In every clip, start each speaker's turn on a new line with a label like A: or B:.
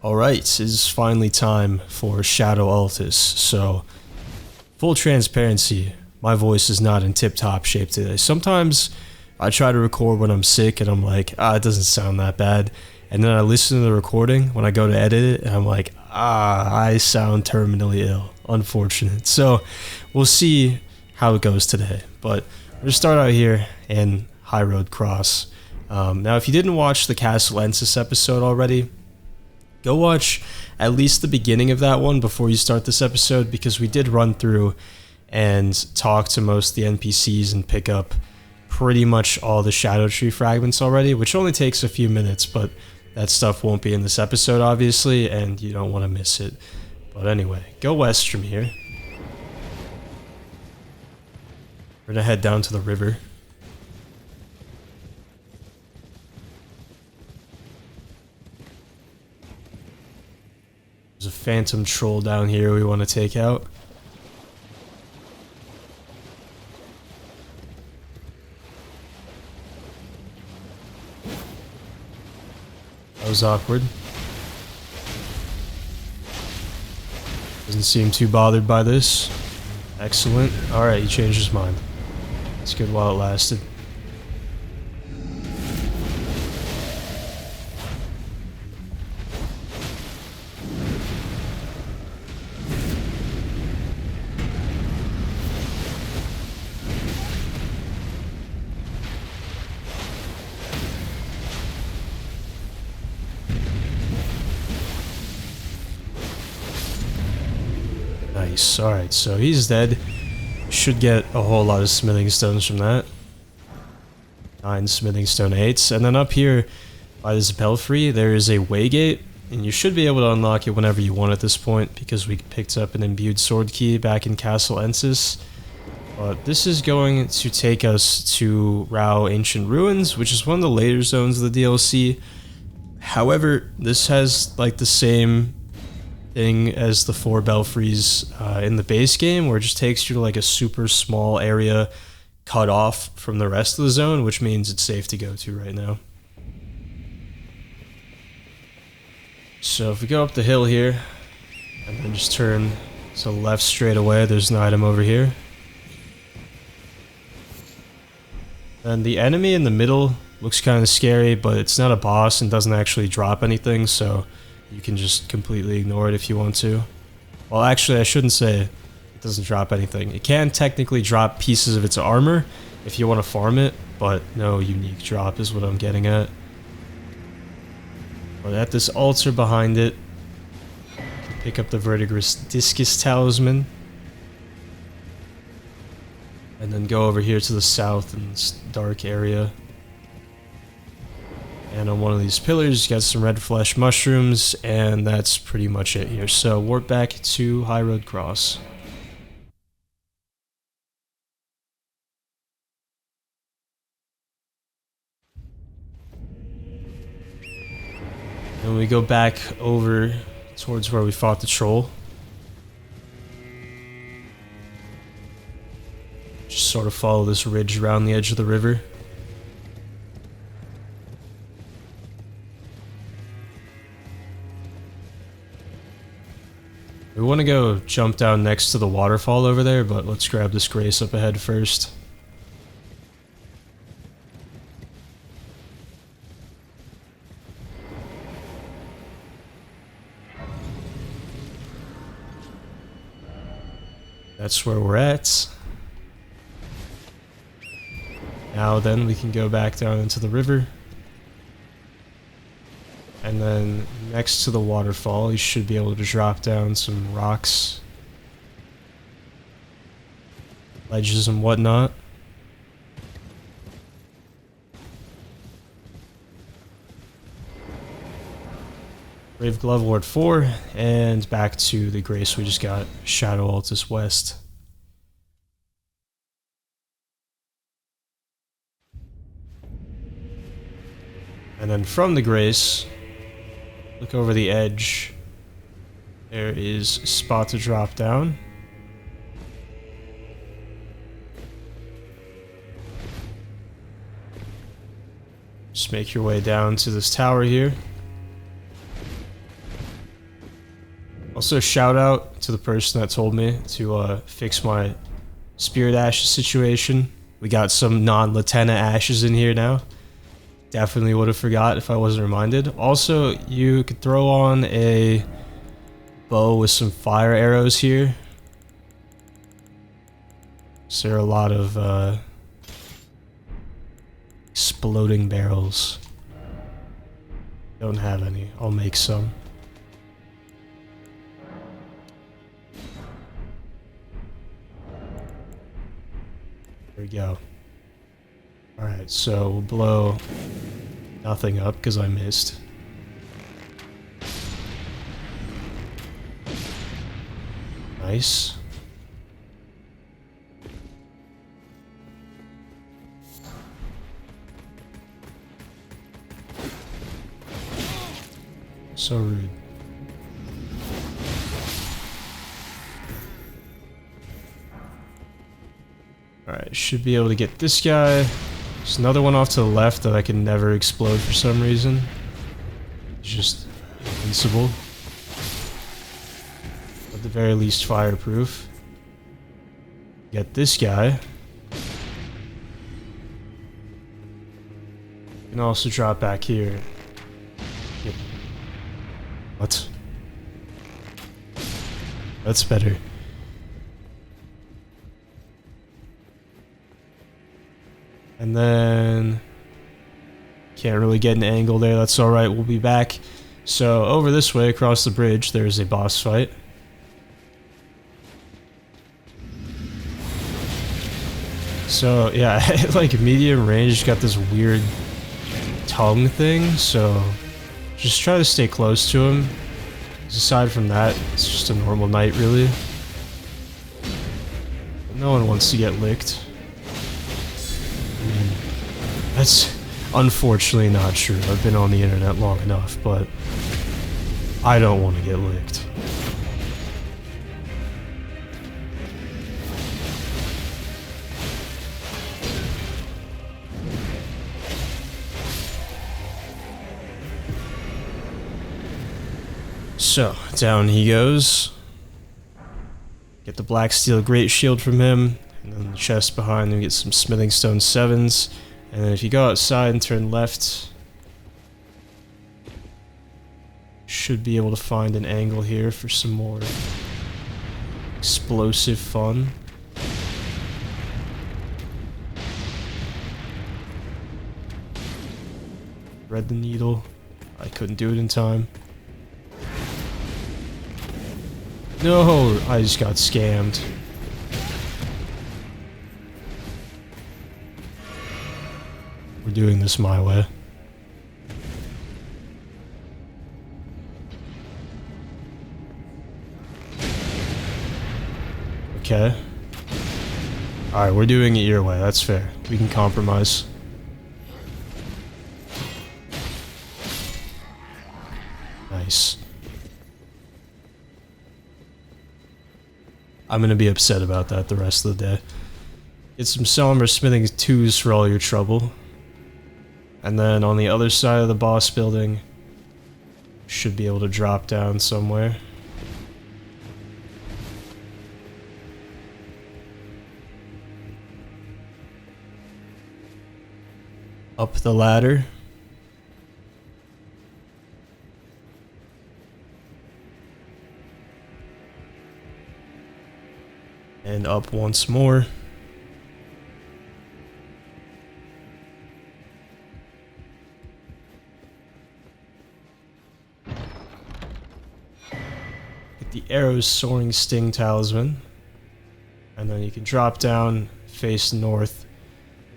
A: Alright, it's finally time for Scadu Altus, so full transparency, my voice is not in tip-top shape today. Sometimes I try to record when I'm sick and I'm like, it doesn't sound that bad, and then I listen to the recording when I go to edit it and I'm like, I sound terminally ill. Unfortunate. So we'll see how it goes today, but we're going to start out here in High Road Cross. Now if you didn't watch the Castle Ensis episode already, go watch at least the beginning of that one before you start this episode, because we did run through and talk to most of the NPCs and pick up pretty much all the Shadow Tree fragments already, which only takes a few minutes, but that stuff won't be in this episode obviously, and you don't want to miss it. But anyway, go west from here. We're gonna head down to the river. There's a phantom troll down here we want to take out. That was awkward. Doesn't seem too bothered by this. Excellent. Alright, he changed his mind. It's good while it lasted. Nice. Alright, so he's dead. Should get a whole lot of smithing stones from that. 9 smithing stone 8s. And then up here by this belfry, there is a waygate, and you should be able to unlock it whenever you want at this point, because we picked up an imbued sword key back in Castle Ensis. But this is going to take us to Rao Ancient Ruins, which is one of the later zones of the DLC. However, this has like the same thing as the 4 belfries in the base game, where it just takes you to like a super small area cut off from the rest of the zone, which means it's safe to go to right now. So if we go up the hill here and then just turn to the left straight away, there's an item over here. And the enemy in the middle looks kind of scary, but it's not a boss and doesn't actually drop anything, so you can just completely ignore it if you want to. Well, actually, I shouldn't say it doesn't drop anything. It can technically drop pieces of its armor if you want to farm it, but no unique drop is what I'm getting at. But at this altar behind it, you can pick up the Verdigris Discus Talisman. And then go over here to the south in this dark area. And on one of these pillars, you got some red flesh mushrooms, and that's pretty much it here. So, warp back to High Road Cross. And we go back over towards where we fought the troll. Just sort of follow this ridge around the edge of the river. We want to go jump down next to the waterfall over there, but let's grab this grace up ahead first. That's where we're at. Now then, we can go back down into the river. And then next to the waterfall, you should be able to drop down some rocks, ledges and whatnot. Brave Glove Ward 4, and back to the grace we just got, Scadu Altus West. And then from the grace, look over the edge. There is a spot to drop down. Just make your way down to this tower here. Also, shout out to the person that told me to fix my spirit ashes situation. We got some non-Latenna ashes in here now. Definitely would have forgot if I wasn't reminded. Also, you could throw on a bow with some fire arrows here. So there are a lot of exploding barrels. Don't have any. I'll make some. There we go. Alright, so we'll blow nothing up because I missed. Nice. So rude. Alright, should be able to get this guy. There's another one off to the left that I can never explode for some reason. It's just invincible. At the very least fireproof. Get this guy. You can also drop back here. Yep. What? That's better. And then can't really get an angle there. That's all right. We'll be back. So over this way, across the bridge, there's a boss fight. So yeah, like medium range, got this weird tongue thing. So just try to stay close to him. Aside from that, it's just a normal night, really. No one wants to get licked. That's unfortunately not true. I've been on the internet long enough, but I don't want to get licked. So, down he goes. Get the black steel great shield from him, and then the chest behind him, get some smithing stone 7s. And then if you go outside and turn left, should be able to find an angle here for some more explosive fun. Thread the needle. I couldn't do it in time. No, I just got scammed. We're doing this my way. Okay. Alright, we're doing it your way. That's fair. We can compromise. Nice. I'm gonna be upset about that the rest of the day. Get some Selmer Smithing 2s for all your trouble. And then on the other side of the boss building, should be able to drop down somewhere. Up the ladder. And up once more. Get the arrow's soaring sting talisman. And then you can drop down, face north,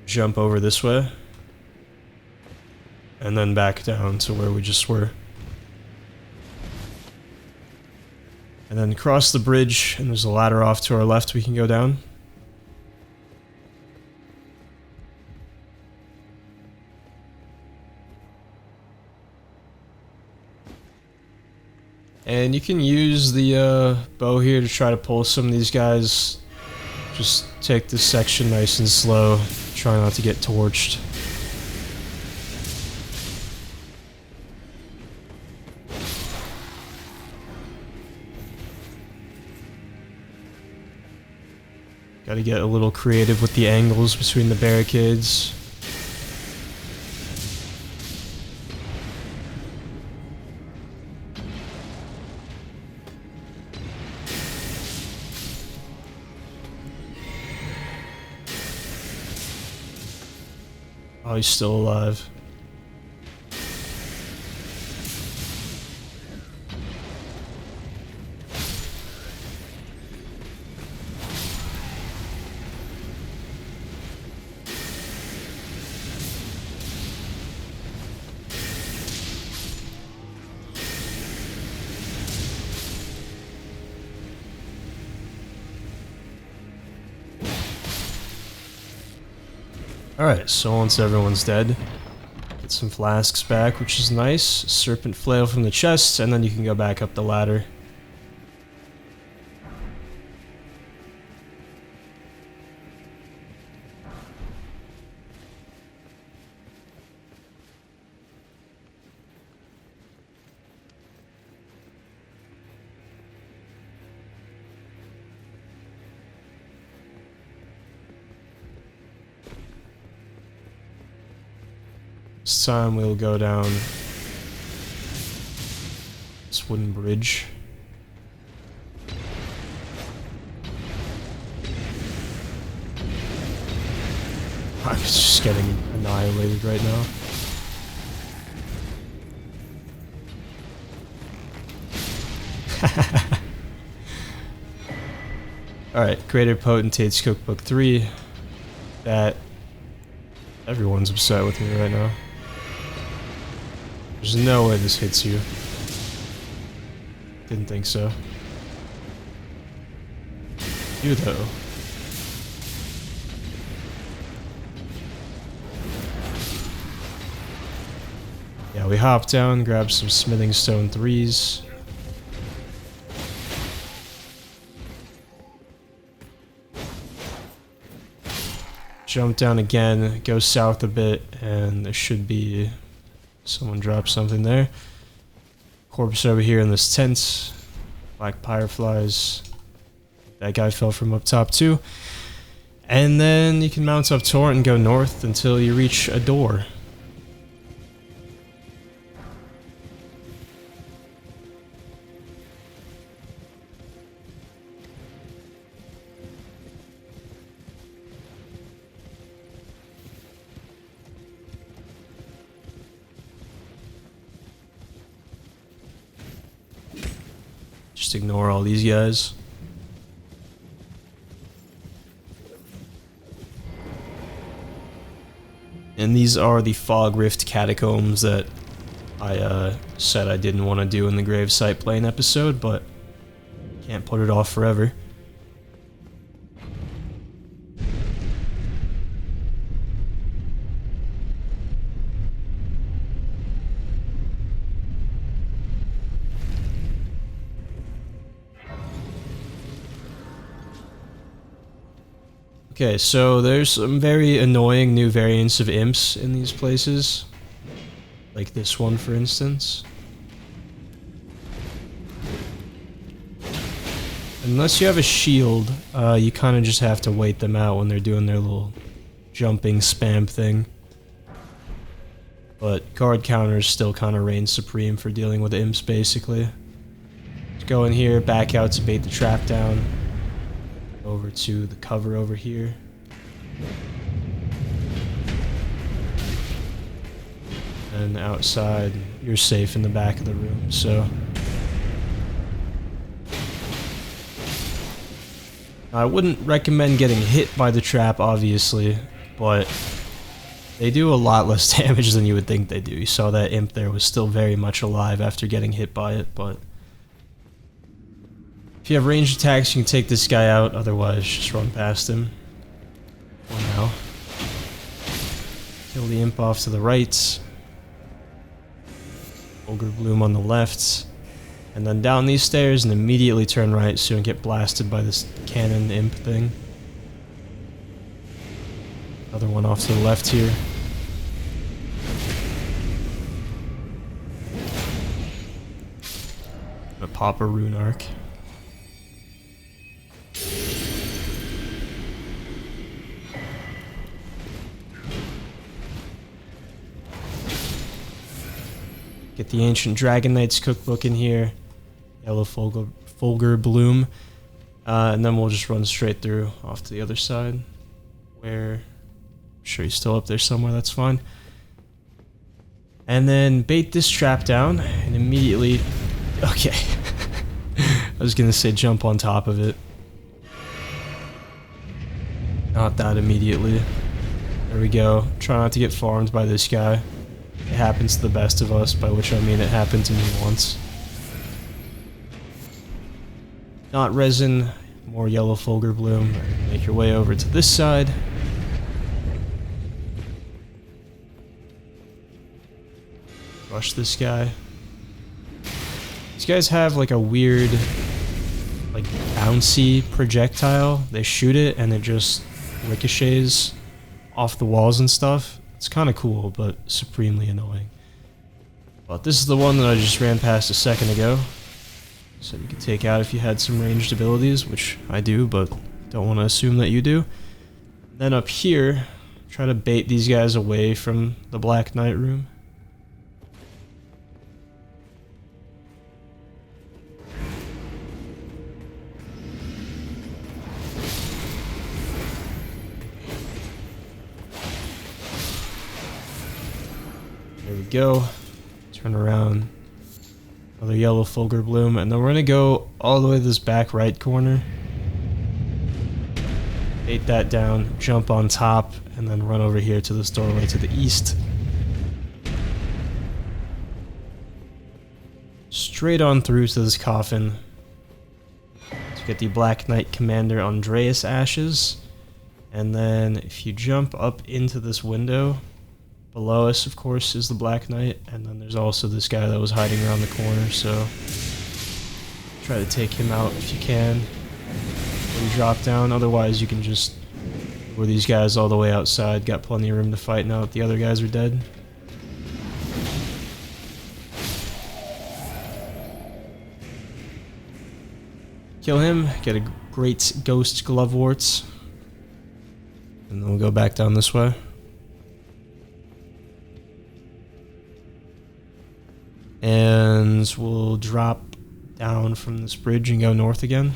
A: jump over this way. And then back down to where we just were. And then cross the bridge, and there's a ladder off to our left we can go down. And you can use the bow here to try to pull some of these guys. Just take this section nice and slow. Try not to get torched. Gotta get a little creative with the angles between the barricades. Oh, he's still alive. Alright, so once everyone's dead, get some flasks back, which is nice. Serpent flail from the chest, and then you can go back up the ladder. This time we'll go down this wooden bridge. I'm just getting annihilated right now. Alright, Greater Potentate's Cookbook 3. That everyone's upset with me right now. There's no way this hits you. Didn't think so. You though. Yeah, we hop down, grab some smithing stone 3s. Jump down again, go south a bit, and there should be... Someone dropped something there. Corpse over here in this tent. Black fireflies. That guy fell from up top too. And then you can mount up Torrent and go north until you reach a door. Just ignore all these guys. And these are the Fog Rift catacombs that I said I didn't want to do in the gravesite plane episode, but can't put it off forever. Okay, so there's some very annoying new variants of imps in these places. Like this one, for instance. Unless you have a shield, you kind of just have to wait them out when they're doing their little jumping spam thing. But guard counters still kind of reign supreme for dealing with imps, basically. Just go in here, back out to bait the trap down. Over to the cover over here. And outside, you're safe in the back of the room, so... I wouldn't recommend getting hit by the trap, obviously, but they do a lot less damage than you would think they do. You saw that imp there was still very much alive after getting hit by it, but... If you have ranged attacks, you can take this guy out, otherwise just run past him. For now. Kill the imp off to the right. Ogre Bloom on the left. And then down these stairs and immediately turn right so you don't get blasted by this cannon imp thing. Another one off to the left here. A pop a rune arc. Get the Ancient Dragon Knights cookbook in here. Yellow Fulgur Bloom. And then we'll just run straight through off to the other side. Where... I'm sure he's still up there somewhere, that's fine. And then bait this trap down and immediately... Okay. I was gonna say jump on top of it. Not that immediately. There we go. Try not to get farmed by this guy. It happens to the best of us, by which I mean it happened to me once. Not resin, more yellow Fulgur Bloom. Make your way over to this side. Rush this guy. These guys have like a weird, like bouncy projectile. They shoot it and it just ricochets off the walls and stuff. It's kind of cool, but supremely annoying. But this is the one that I just ran past a second ago. So you could take out if you had some ranged abilities, which I do, but don't want to assume that you do. Then up here, try to bait these guys away from the Black Knight room. There we go. Turn around. Another yellow Fulgur Bloom. And then we're going to go all the way to this back right corner. Bait that down. Jump on top. And then run over here to this doorway to the east. Straight on through to this coffin. To get the Black Knight Commander Andreas Ashes. And then if you jump up into this window... Below us, of course, is the Black Knight, and then there's also this guy that was hiding around the corner, so try to take him out if you can. When you drop down, otherwise you can just lure these guys all the way outside. Got plenty of room to fight now that the other guys are dead. Kill him, get a great Ghost Gloveworts, and then we'll go back down this way. And we'll drop down from this bridge and go north again.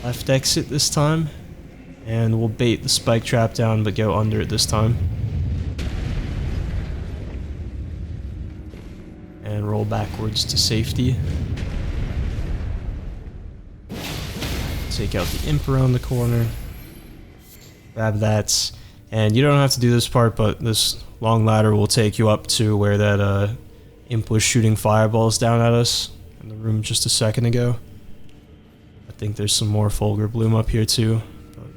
A: Left exit this time. And we'll bait the spike trap down but go under it this time. And roll backwards to safety. Take out the imp around the corner. Grab that. And you don't have to do this part, but this long ladder will take you up to where that imp was shooting fireballs down at us in the room just a second ago. I think there's some more Fulgur Bloom up here too. But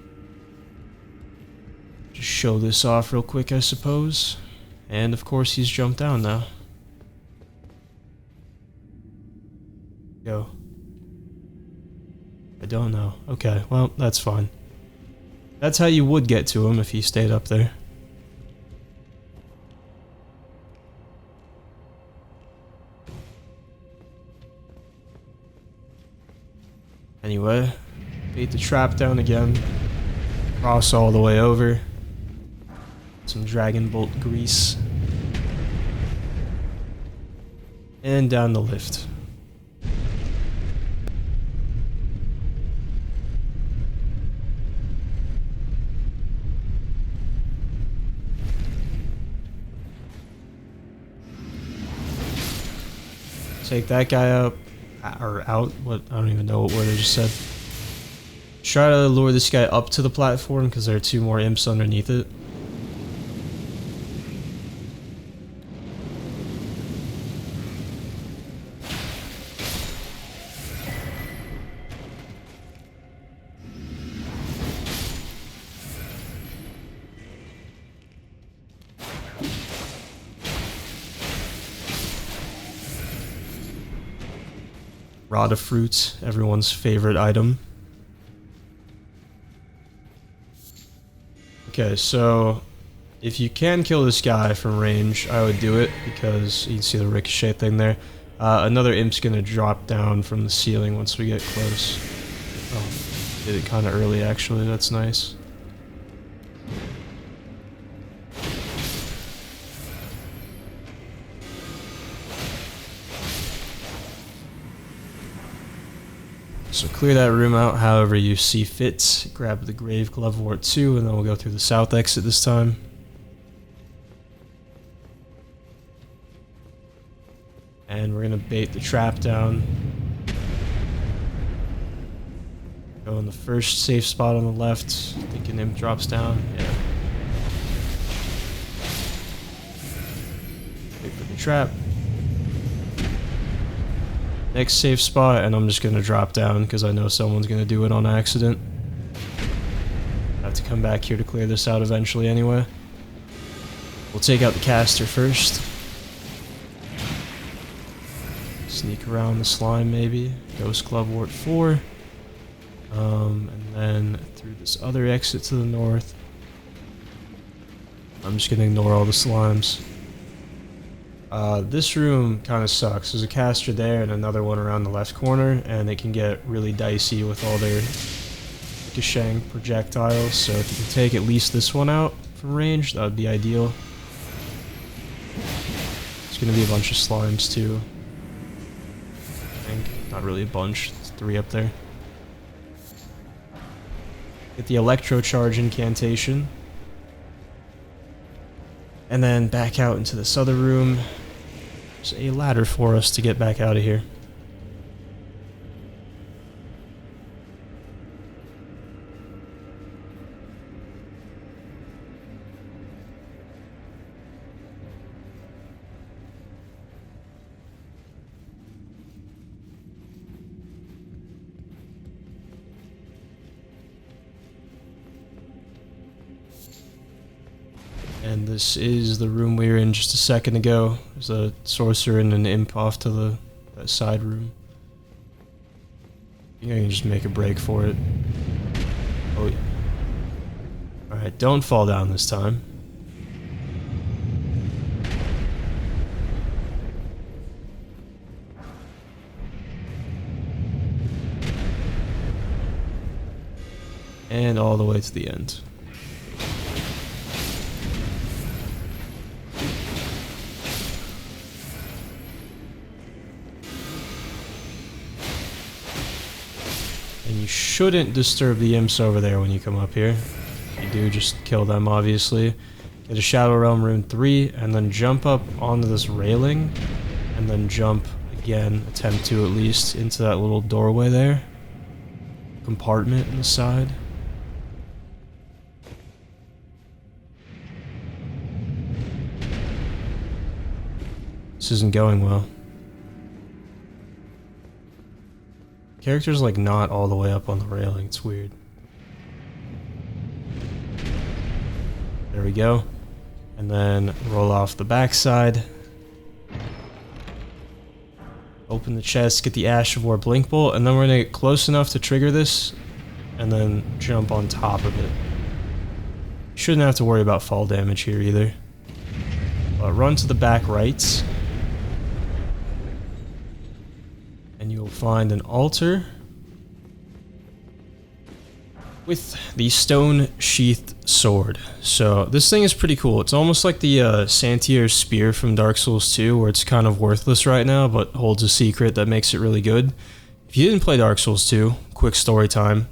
A: just show this off real quick, I suppose. And of course he's jumped down now. Go. I don't know. Okay, well, that's fine. That's how you would get to him if he stayed up there. Anyway, bait the trap down again. Cross all the way over. Some Dragon Bolt grease. And down the lift. Take that guy up, or out, what, I don't even know what word I just said. Try to lure this guy up to the platform, because there are two more imps underneath it. Rod of Fruits, everyone's favorite item. Okay, so if you can kill this guy from range, I would do it because you can see the ricochet thing there. Another imp's gonna drop down from the ceiling once we get close. Oh, did it kind of early actually, that's nice. So clear that room out however you see fit. Grab the Grave Glovewort 2, and then we'll go through the south exit this time. And we're going to bait the trap down. Go in the first safe spot on the left. Thinking imp drops down. Yeah. Wait for the trap. Next safe spot, and I'm just going to drop down because I know someone's going to do it on accident. I have to come back here to clear this out eventually anyway. We'll take out the caster first. Sneak around the slime maybe. Ghost Glovewort 4. And then through this other exit to the north. I'm just going to ignore all the slimes. This room kind of sucks. There's a caster there and another one around the left corner, and it can get really dicey with all their ricocheting projectiles, so if you can take at least this one out from range, that would be ideal. There's going to be a bunch of slimes too. I think. Not really a bunch, there's 3 up there. Get the Electro Charge incantation. And then back out into this other room. There's a ladder for us to get back out of here. And this is the room we were in just a second ago. There's a sorcerer and an imp off to that side room. I think I can just make a break for it. Oh yeah. Alright, don't fall down this time. And all the way to the end. And you shouldn't disturb the imps over there when you come up here. If you do, just kill them, obviously. Get a Shadow Realm Rune 3, and then jump up onto this railing, and then jump again, attempt to at least, into that little doorway there. Compartment in the side. This isn't going well. Character's like not all the way up on the railing, it's weird. There we go. And then roll off the backside. Open the chest, get the Ash of War Blink Bolt, and then we're gonna get close enough to trigger this, and then jump on top of it. Shouldn't have to worry about fall damage here either. But run to the back right. And you'll find an altar with the stone sheathed sword. So this thing is pretty cool. It's almost like the Santier spear from Dark Souls 2, where it's kind of worthless right now, but holds a secret that makes it really good. If you didn't play Dark Souls 2, quick story time.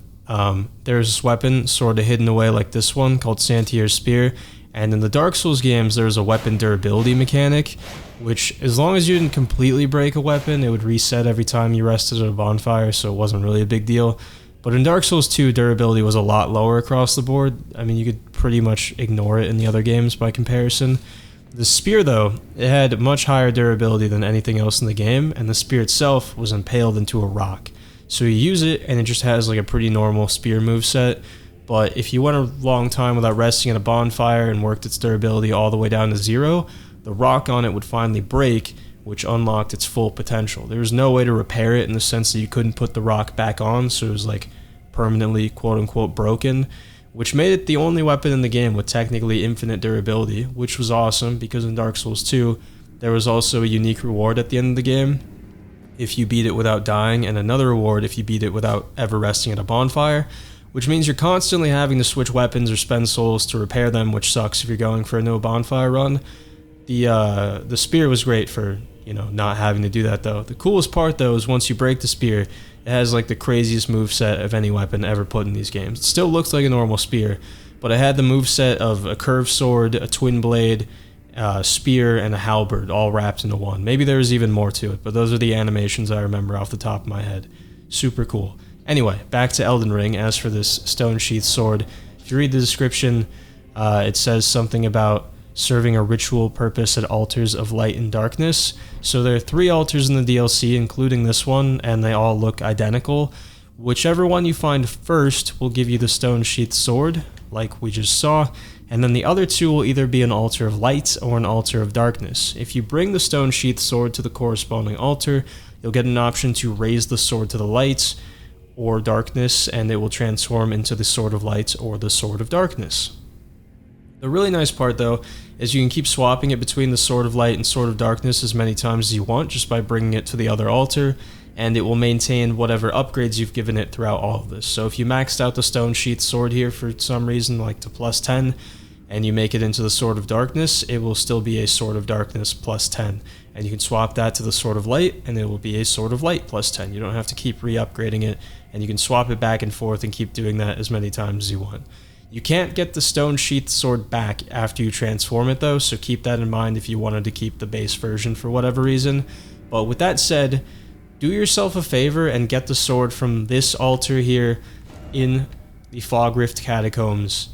A: There's this weapon sort of hidden away like this one called Santier's spear. And in the Dark Souls games, there's a weapon durability mechanic, which as long as you didn't completely break a weapon, it would reset every time you rested at a bonfire, so it wasn't really a big deal. But in Dark Souls 2, durability was a lot lower across the board. I mean, you could pretty much ignore it in the other games by comparison. The spear, though, it had much higher durability than anything else in the game, and the spear itself was impaled into a rock. So you use it, and it just has like a pretty normal spear moveset. But if you went a long time without resting at a bonfire and worked its durability all the way down to 0, the rock on it would finally break, which unlocked its full potential. There was no way to repair it in the sense that you couldn't put the rock back on, so it was like permanently quote-unquote broken, which made it the only weapon in the game with technically infinite durability, which was awesome because in Dark Souls 2, there was also a unique reward at the end of the game if you beat it without dying, and another reward if you beat it without ever resting at a bonfire, which means you're constantly having to switch weapons or spend souls to repair them, which sucks if you're going for a no bonfire run. The spear was great for, you know, not having to do that though. The coolest part though is once you break the spear, it It has like the craziest moveset of any weapon ever put in these games. It still looks like a normal spear, but it had the moveset of a curved sword, a twin blade, spear, and a halberd all wrapped into one. Maybe there's even more to it, but those are the animations I remember off the top of my head. Super cool. Anyway, back to Elden Ring. As for this stone sheath sword, if you read the description, it says something about serving a ritual purpose at altars of light and darkness. So there are 3 altars in the DLC, including this one, and they all look identical. Whichever one you find first will give you the stone sheath sword, like we just saw, and then the other 2 will either be an altar of light or an altar of darkness. If you bring the stone sheath sword to the corresponding altar, you'll get an option to raise the sword to the light or darkness, and it will transform into the sword of light or the sword of darkness. The really nice part, though, is you can keep swapping it between the Sword of Light and Sword of Darkness as many times as you want, just by bringing it to the other altar, and it will maintain whatever upgrades you've given it throughout all of this. So if you maxed out the Stone Sheath Sword here for some reason, like to plus 10, and you make it into the Sword of Darkness, it will still be a Sword of Darkness plus 10. And you can swap that to the Sword of Light, and it will be a Sword of Light plus 10. You don't have to keep re-upgrading it, and you can swap it back and forth and keep doing that as many times as you want. You can't get the Stone Sheath Sword back after you transform it though, so keep that in mind if you wanted to keep the base version for whatever reason. But with that said, do yourself a favor and get the sword from this altar here in the Fog Rift Catacombs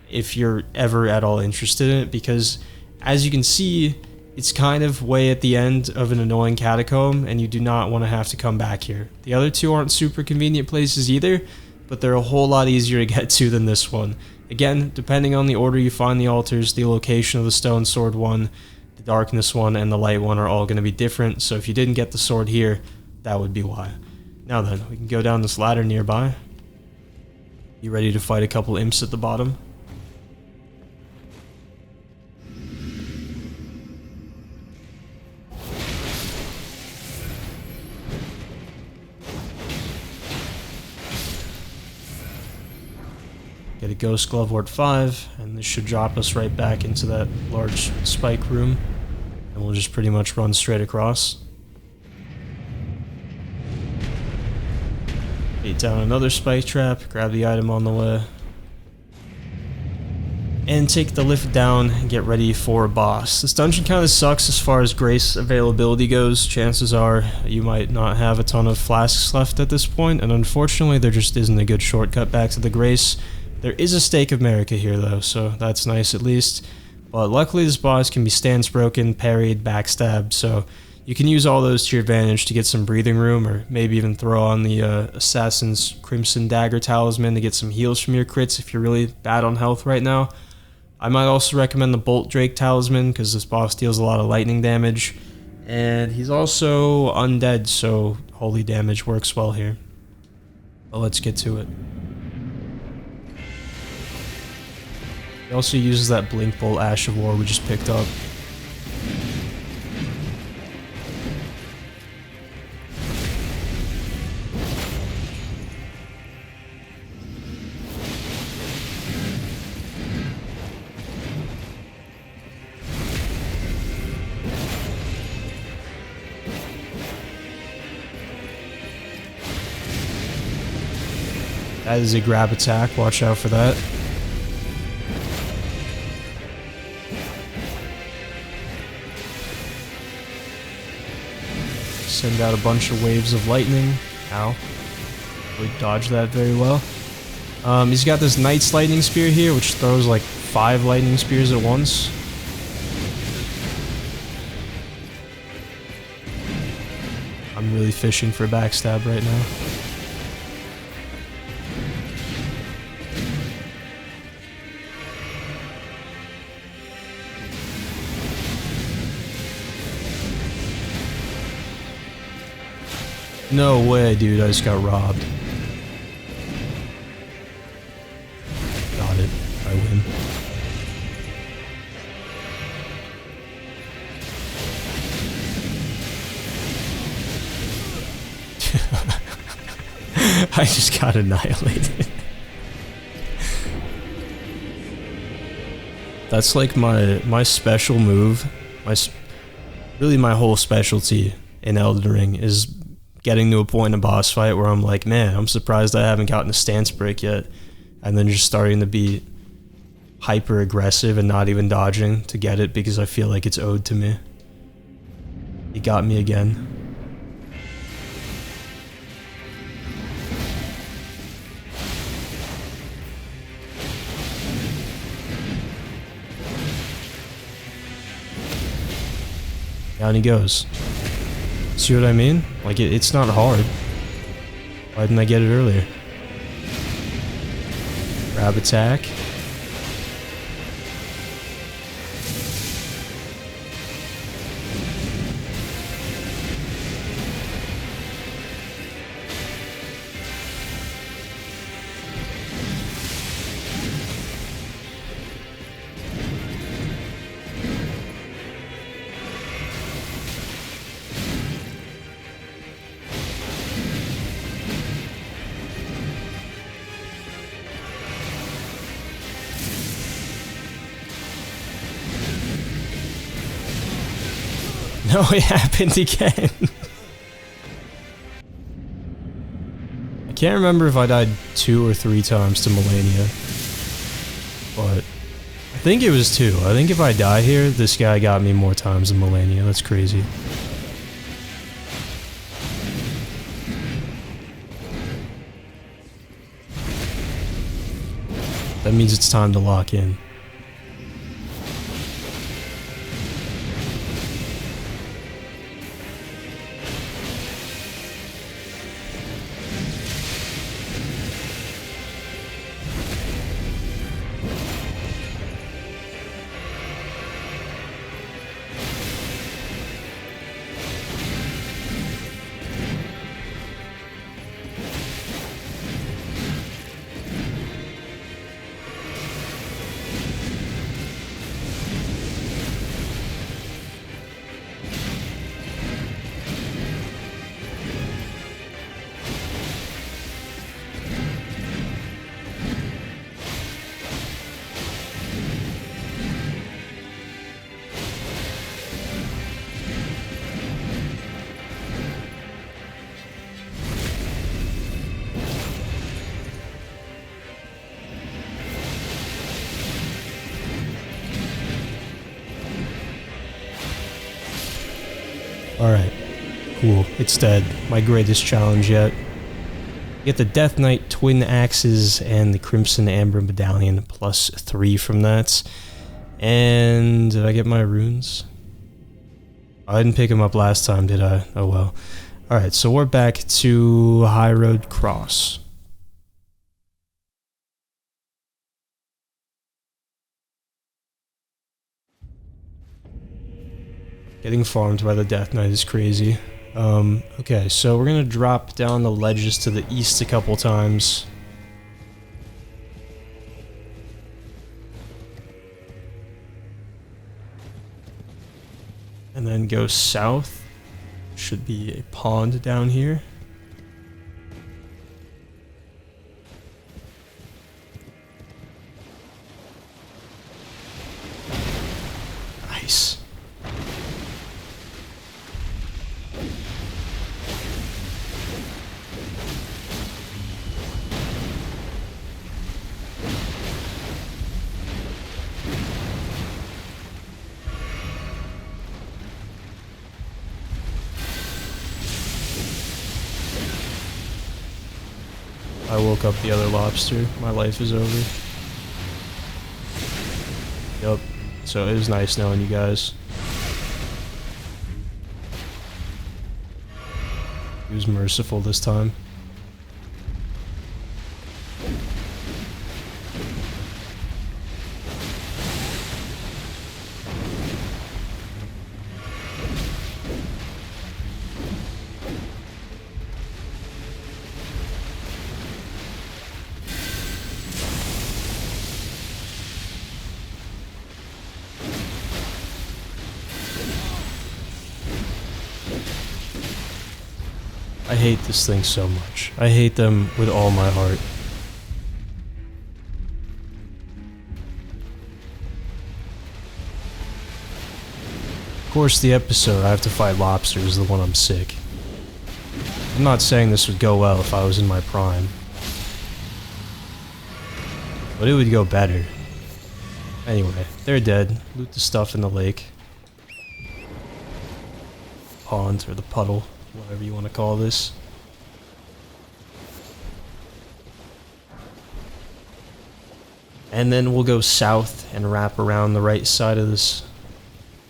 A: if you're ever at all interested in it, because as you can see, it's kind of way at the end of an annoying catacomb, and you do not want to have to come back here. The other 2 aren't super convenient places either, but they're a whole lot easier to get to than this one. Again, depending on the order you find the altars, the location of the stone sword one, the darkness one, and the light one are all going to be different, so if you didn't get the sword here, that would be why. Now then, we can go down this ladder nearby. You ready to fight a couple imps at the bottom? Get a Ghost Glove Ward 5, and this should drop us right back into that large spike room, and we'll just pretty much run straight across. Beat down another spike trap, grab the item on the way, and take the lift down and get ready for a boss. This dungeon kind of sucks as far as grace availability goes. Chances are you might not have a ton of flasks left at this point, and unfortunately there just isn't a good shortcut back to the grace. There is a Stake of Marika here though, so that's nice at least. But luckily this boss can be stance broken, parried, backstabbed, so you can use all those to your advantage to get some breathing room, or maybe even throw on the Assassin's Crimson Dagger Talisman to get some heals from your crits if you're really bad on health right now. I might also recommend the Bolt Drake Talisman, because this boss deals a lot of lightning damage, and he's also undead, so holy damage works well here. But let's get to it. He also uses that Blink Bolt Ash of War we just picked up. That is a grab attack, watch out for that. Send out a bunch of waves of lightning. Ow. We dodged that very well. He's got this Knight's Lightning Spear here, which throws like 5 lightning spears at once. I'm really fishing for a backstab right now. No way, dude, I just got robbed. Got it. I win. I just got annihilated. That's like my special move. Really my whole specialty in Elden Ring is getting to a point in a boss fight where I'm like, man, I'm surprised I haven't gotten a stance break yet. And then just starting to be hyper aggressive and not even dodging to get it because I feel like it's owed to me. He got me again. Down he goes. See what I mean? Like, it's not hard. Why didn't I get it earlier? Grab attack. No, it happened again. I can't remember if I died 2 or 3 times to Melania, but I think it was 2. I think if I die here, this guy got me more times than Melania. That's crazy. That means it's time to lock in. Alright, cool, it's dead. My greatest challenge yet. Get the Death Knight Twin Axes and the Crimson Amber Medallion +3 from that. And did I get my runes? I didn't pick them up last time, did I? Oh well. Alright, so we're back to High Road Cross. Getting farmed by the Death Knight is crazy. Okay, so we're gonna drop down the ledges to the east a couple times. And then go south. Should be a pond down here. Nice. I woke up the other lobster. My life is over. Yup. So it was nice knowing you guys. He was merciful this time. I hate this thing so much. I hate them with all my heart. Of course, the episode I have to fight lobsters is the one I'm sick. I'm not saying this would go well if I was in my prime, but it would go better. Anyway, they're dead. Loot the stuff in the lake. Pond, or the puddle, whatever you want to call this. And then we'll go south and wrap around the right side of this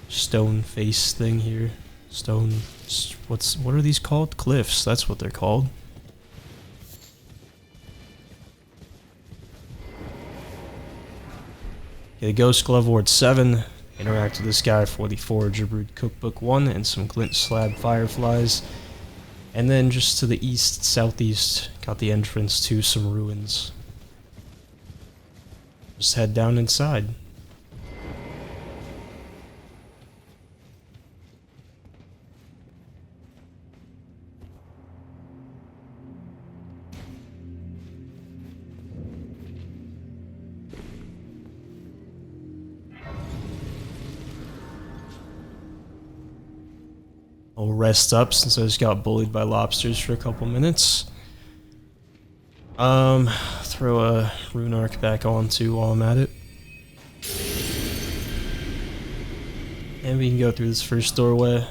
A: stone face thing here. Stone... what are these called? Cliffs, that's what they're called. Okay, Ghost Glove Ward 7. Interact with this guy for the Forager Brood Cookbook 1 and some Glint Slab Fireflies. And then just to the east, southeast, got the entrance to some ruins. Just head down inside. I'll rest up since I just got bullied by lobsters for a couple minutes. Throw a rune arc back on too while I'm at it. And we can go through this first doorway,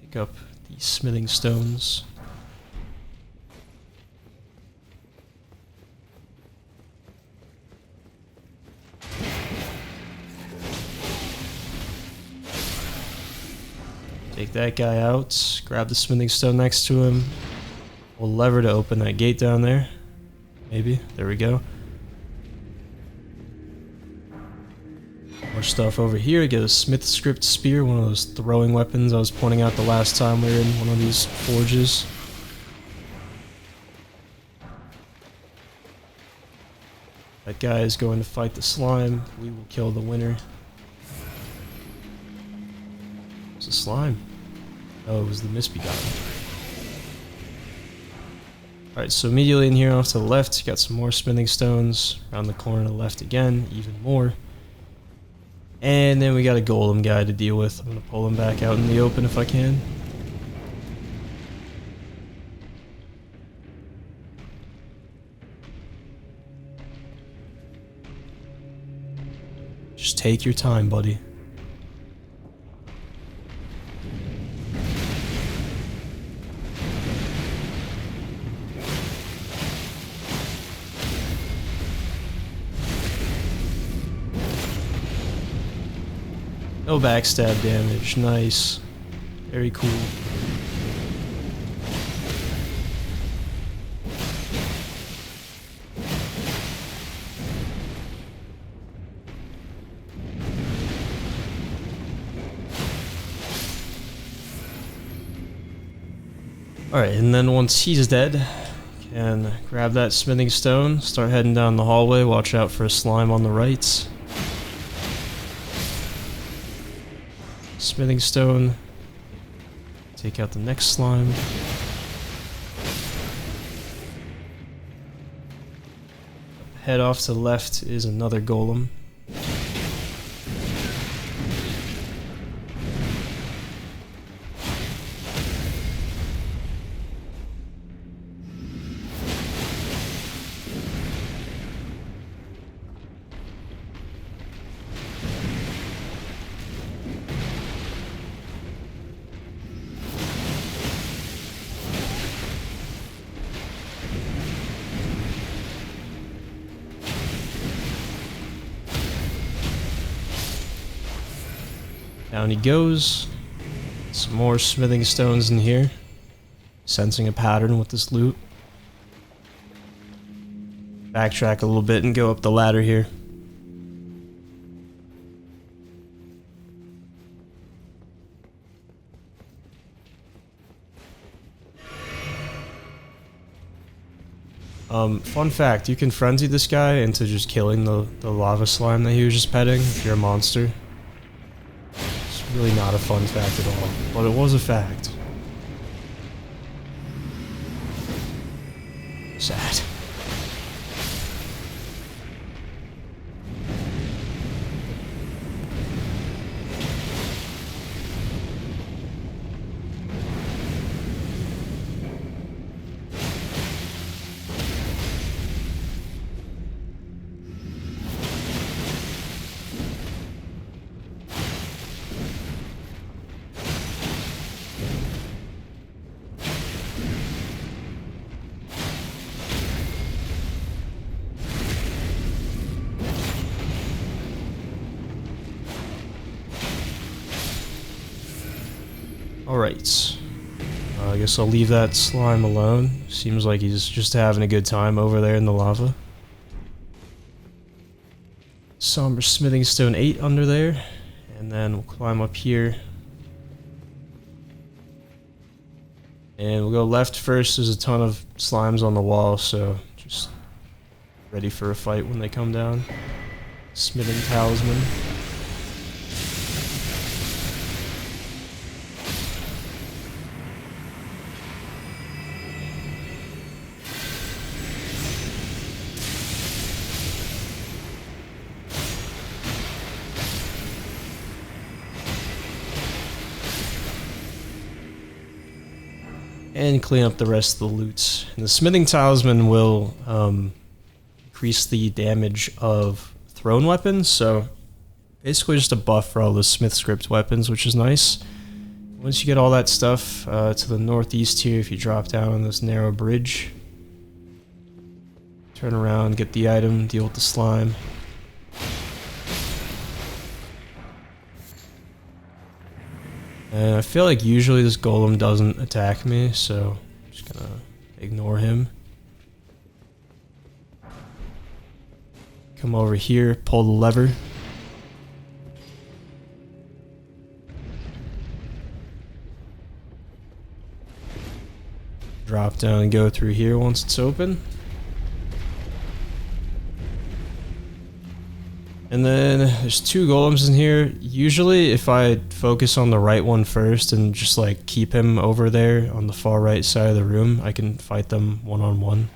A: pick up the smithing stones. Take that guy out, grab the smithing stone next to him. We'll lever to open that gate down there. Maybe. There we go. More stuff over here. Get a smith script spear, one of those throwing weapons I was pointing out the last time we were in one of these forges. That guy is going to fight the slime. We will kill the winner. It's a slime. Oh, it was the misbegotten. Alright, so immediately in here off to the left, you got some more smithing stones. Around the corner to the left again, even more. And then we got a golem guy to deal with. I'm going to pull him back out in the open if I can. Just take your time, buddy. No backstab damage, nice. Very cool. Alright, and then once he's dead, can grab that smithing stone, start heading down the hallway, watch out for a slime on the right. Smithing stone. Take out the next slime. Head off to the left is another golem. Down he goes. Some more smithing stones in here. Sensing a pattern with this loot. Backtrack a little bit and go up the ladder here. Fun fact, you can frenzy this guy into just killing the lava slime that he was just petting if you're a monster. Really not a fun fact at all, but it was a fact. Sad. Alright. I guess I'll leave that slime alone. Seems like he's just having a good time over there in the lava. Somber Smithing Stone 8 under there. And then we'll climb up here. And we'll go left first. There's a ton of slimes on the wall, so just ready for a fight when they come down. Smithing Talisman. And clean up the rest of the loot. And the Smithing Talisman will increase the damage of thrown weapons, so basically just a buff for all the Smith script weapons, which is nice. Once you get all that stuff to the northeast here, if you drop down on this narrow bridge, turn around, get the item, deal with the slime. And I feel like usually this golem doesn't attack me, so I'm just gonna ignore him. Come over here, pull the lever. Drop down and go through here once it's open. And then there's two golems in here. Usually if I focus on the right one first and just like keep him over there on the far right side of the room, I can fight them one-on-one.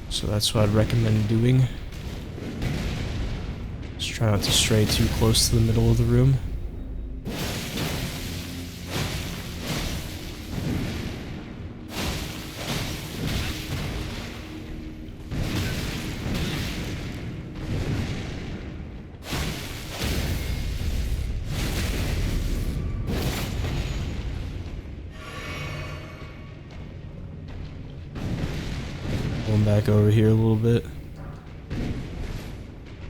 A: So that's what I'd recommend doing. Just try not to stray too close to the middle of the room. Back over here a little bit.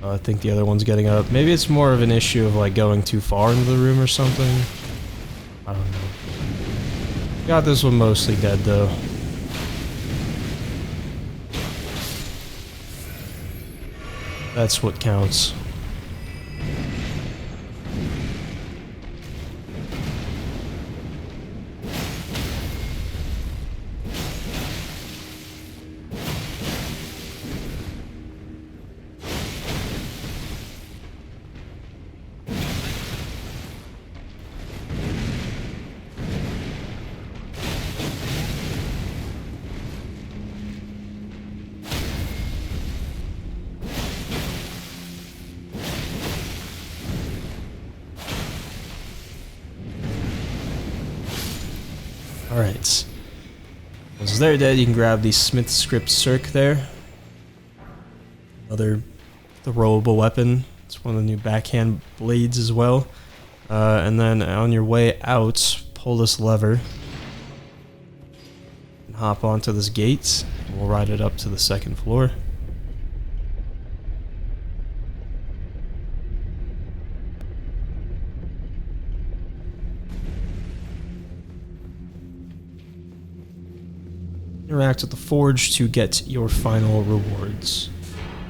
A: I think the other one's getting up. Maybe it's more of an issue of like going too far into the room or something. I don't know. Got this one mostly dead though. That's what counts. Alright. Once they're dead, you can grab the Smith Script Circ there. Another throwable weapon. It's one of the new backhand blades as well. And then on your way out, pull this lever. And hop onto this gate. And we'll ride it up to the second floor. Interact with the forge to get your final rewards,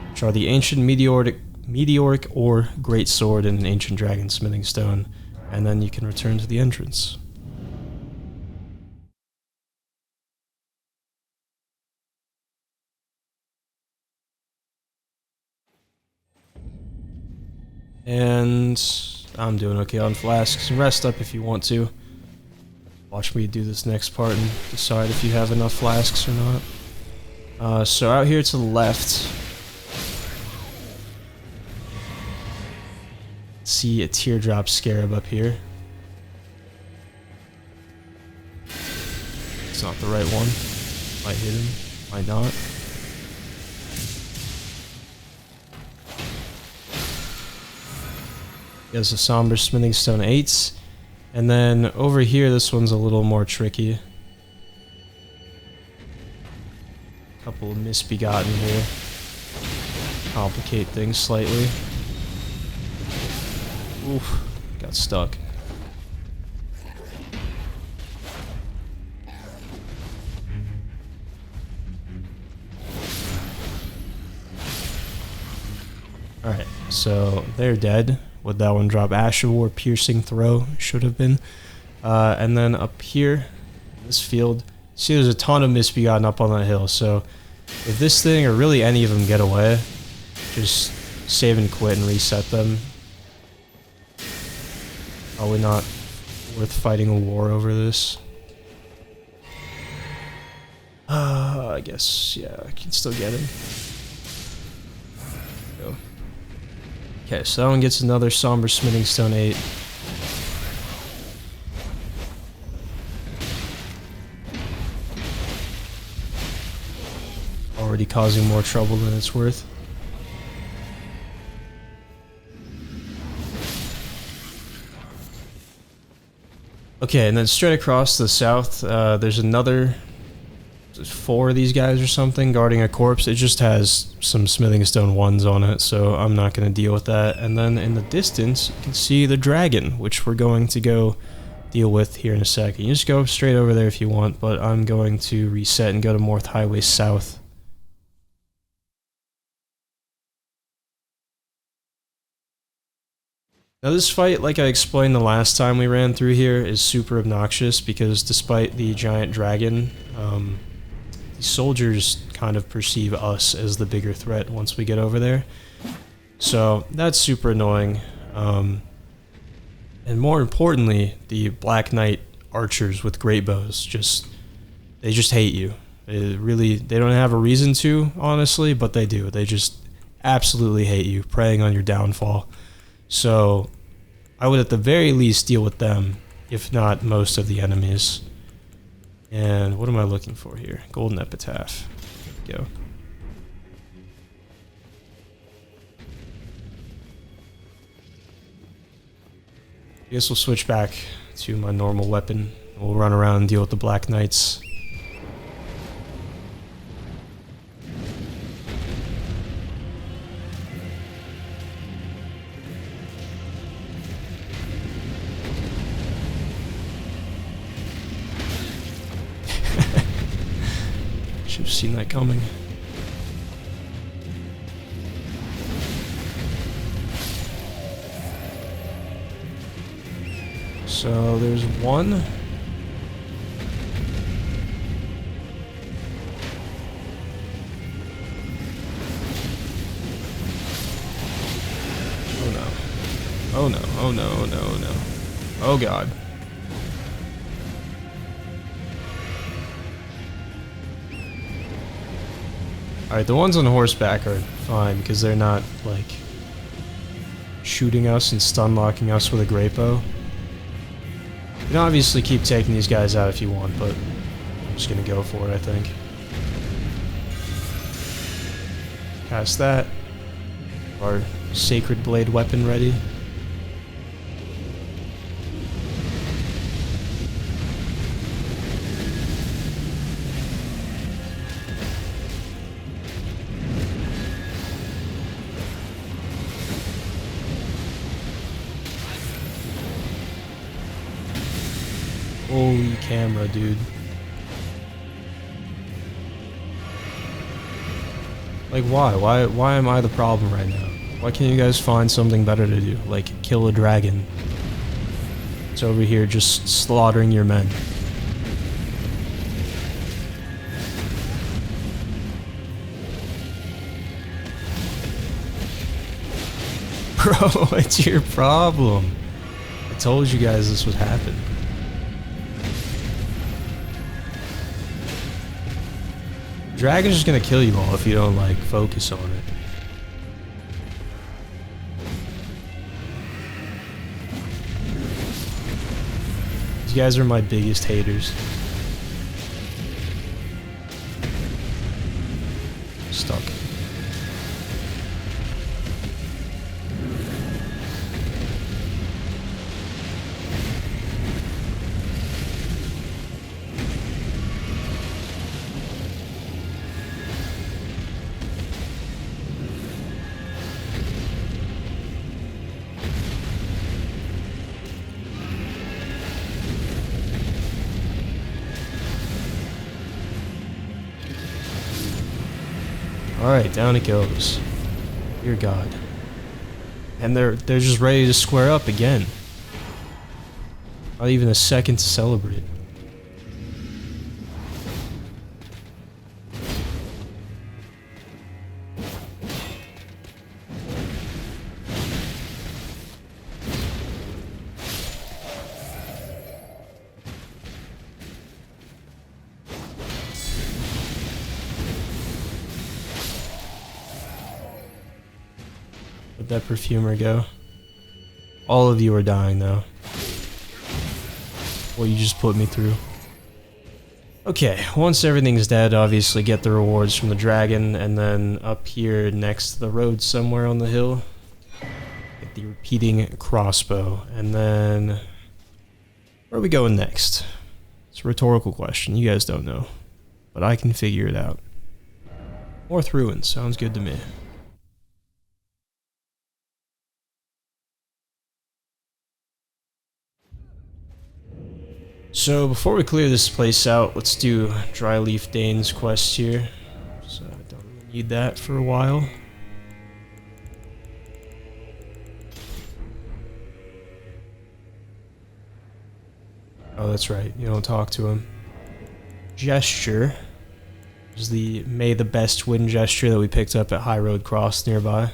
A: which are the ancient meteoric or great sword and an ancient dragon smithing stone, and then you can return to the entrance. And I'm doing okay on flasks. Rest up if you want to. Watch me do this next part and decide if you have enough flasks or not. So out here to the left, see a teardrop scarab up here. It's not the right one. Might hit him, might not. He has a Somber Smithing Stone 8. And then over here, this one's a little more tricky. Couple of misbegotten here. Complicate things slightly. Oof. got stuck. Alright, so they're dead. Would that one drop? Ash of War, Piercing Throw, should have been. And then up here, this field, see there's a ton of Misbegotten up on that hill, so if this thing, or really any of them, get away, just save and quit and reset them. Probably not worth fighting a war over this. I guess, yeah, I can still get him. Go. Okay, so that one gets another Somber Smithing Stone 8. Already causing more trouble than it's worth. Okay, and then straight across to the south, there's another 4 of these guys or something guarding a corpse. It just has some Smithing Stone 1s on it, so I'm not going to deal with that. And then in the distance, you can see the dragon, which we're going to go deal with here in a second. You just go straight over there if you want, but I'm going to reset and go to Moorth Highway south. Now this fight, like I explained the last time we ran through here, is super obnoxious because despite the giant dragon, the soldiers kind of perceive us as the bigger threat once we get over there. So that's super annoying. And more importantly, the Black Knight archers with great bows, they just hate you. They don't have a reason to, honestly, but they do. They just absolutely hate you, preying on your downfall. So I would at the very least deal with them, if not most of the enemies. And what am I looking for here? Golden Epitaph. There we go. I guess we'll switch back to my normal weapon. We'll run around and deal with the Black Knights. Should have seen that coming. So there's one. Oh no. Oh no, oh no, oh no, oh no. Oh god. Alright, the ones on horseback are fine because they're not, like, shooting us and stun locking us with a great bow. You can obviously keep taking these guys out if you want, but I'm just gonna go for it, I think. Cast that. Our Sacred Blade weapon ready. Holy camera, dude. Like, why? Why am I the problem right now? Why can't you guys find something better to do? Like, kill a dragon. It's over here just slaughtering your men. Bro, what's your problem? I told you guys this would happen. Dragon's just gonna kill you all if you don't, like, focus on it. These guys are my biggest haters. Stuck. Alright, down it goes. Dear God. And they're just ready to square up again. Not even a second to celebrate. Where'd that perfumer go? All of you are dying though. What you just put me through. Okay, once everything's dead, obviously get the rewards from the dragon, and then up here next to the road somewhere on the hill, get the repeating crossbow, and then where are we going next? It's a rhetorical question, you guys don't know, but I can figure it out. Moorth Ruins, sounds good to me. So before we clear this place out, let's do Dryleaf Dane's quest here. So I don't really need that for a while. Oh, that's right. You don't talk to him. Gesture is the May the Best Win gesture that we picked up at High Road Cross nearby.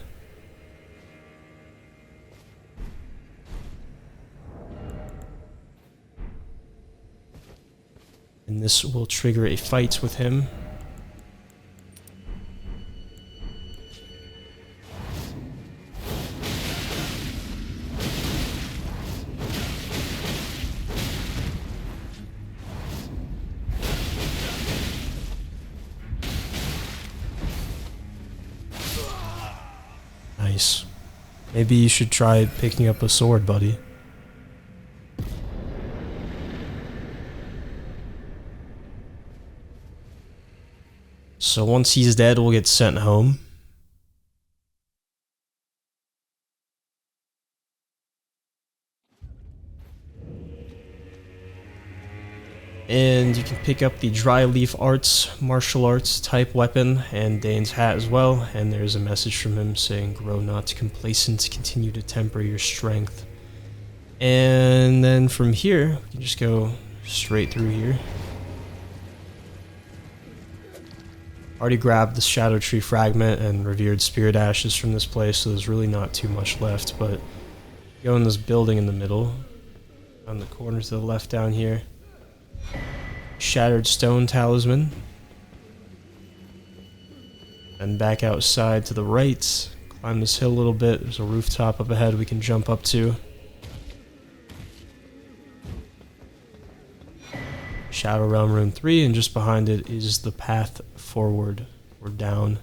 A: And this will trigger a fight with him. Nice. Maybe you should try picking up a sword, buddy. So once he's dead, we'll get sent home. And you can pick up the Dryleaf Arts, martial arts type weapon, and Dane's hat as well. And there's a message from him saying, "Grow not complacent, continue to temper your strength." And then from here, we can just go straight through here. Already grabbed the Shadow Tree fragment and revered spirit ashes from this place, so there's really not too much left, but go in this building in the middle, on the corner to the left down here. Shattered stone talisman. And back outside to the right, climb this hill a little bit, there's a rooftop up ahead we can jump up to. Shadow Realm Rune 3, and just behind it is the path forward or down.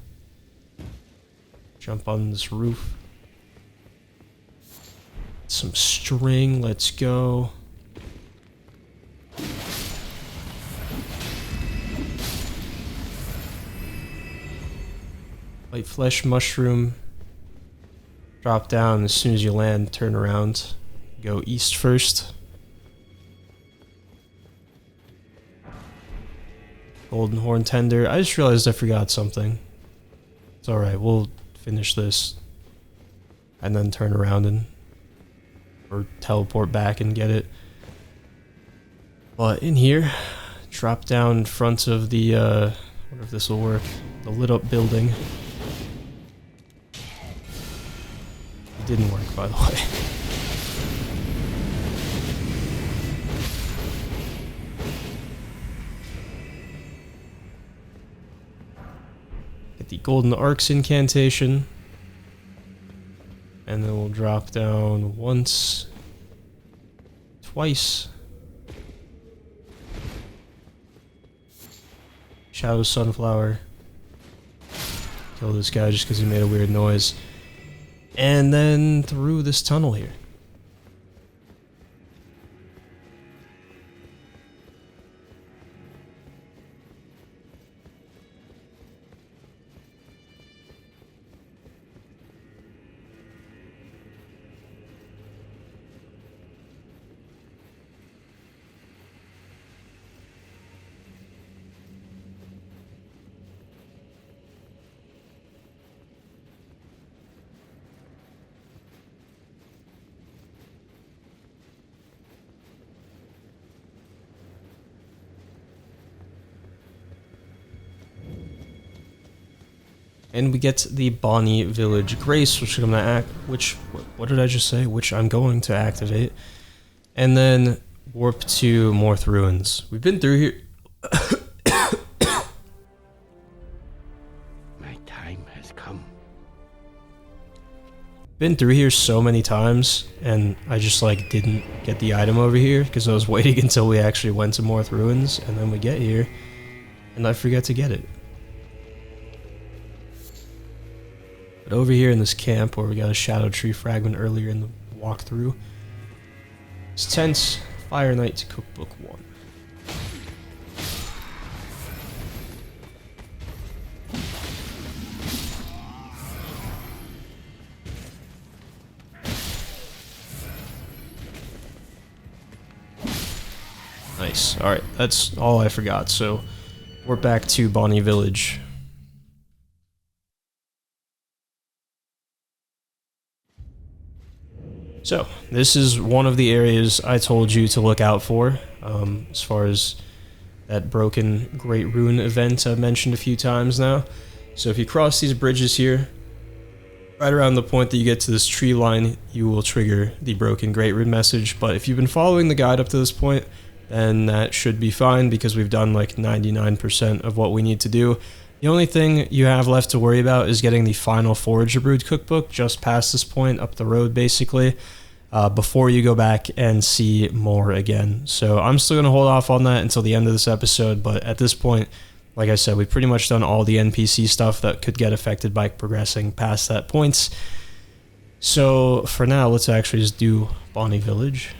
A: Jump on this roof. Some string, let's go. White flesh mushroom. Drop down as soon as you land, turn around. Go east first. Golden Horn Tender. I just realized I forgot something. It's alright, we'll finish this. And then turn around and... or teleport back and get it. But in here, drop down in front of the, I wonder if this will work. The lit up building. It didn't work, by the way. The Golden Arcs incantation, and then we'll drop down once, twice. Shadow Sunflower. Kill this guy just because he made a weird noise. And then through this tunnel here. And we get the Bonny Village Grace, which I'm gonna what did I just say? Which I'm going to activate. And then warp to Moorth Ruins. We've been through here.
B: My time has come.
A: Been through here so many times, and I just like didn't get the item over here because I was waiting until we actually went to Moorth Ruins, and then we get here, and I forget to get it. But over here in this camp, where we got a Shadow Tree fragment earlier in the walkthrough, it's Tense Fire Knight Cookbook 1. Nice. Alright, that's all I forgot, so we're back to Bonny Village. So, this is one of the areas I told you to look out for, as far as that broken Great Rune event I've mentioned a few times now. So if you cross these bridges here, right around the point that you get to this tree line, you will trigger the broken Great Rune message, but if you've been following the guide up to this point, then that should be fine because we've done like 99% of what we need to do. The only thing you have left to worry about is getting the final Forager Brood cookbook just past this point, up the road basically, before you go back and see more again. So I'm still going to hold off on that until the end of this episode, but at this point, like I said, we've pretty much done all the NPC stuff that could get affected by progressing past that point. So for now, let's actually just do Bonny Village.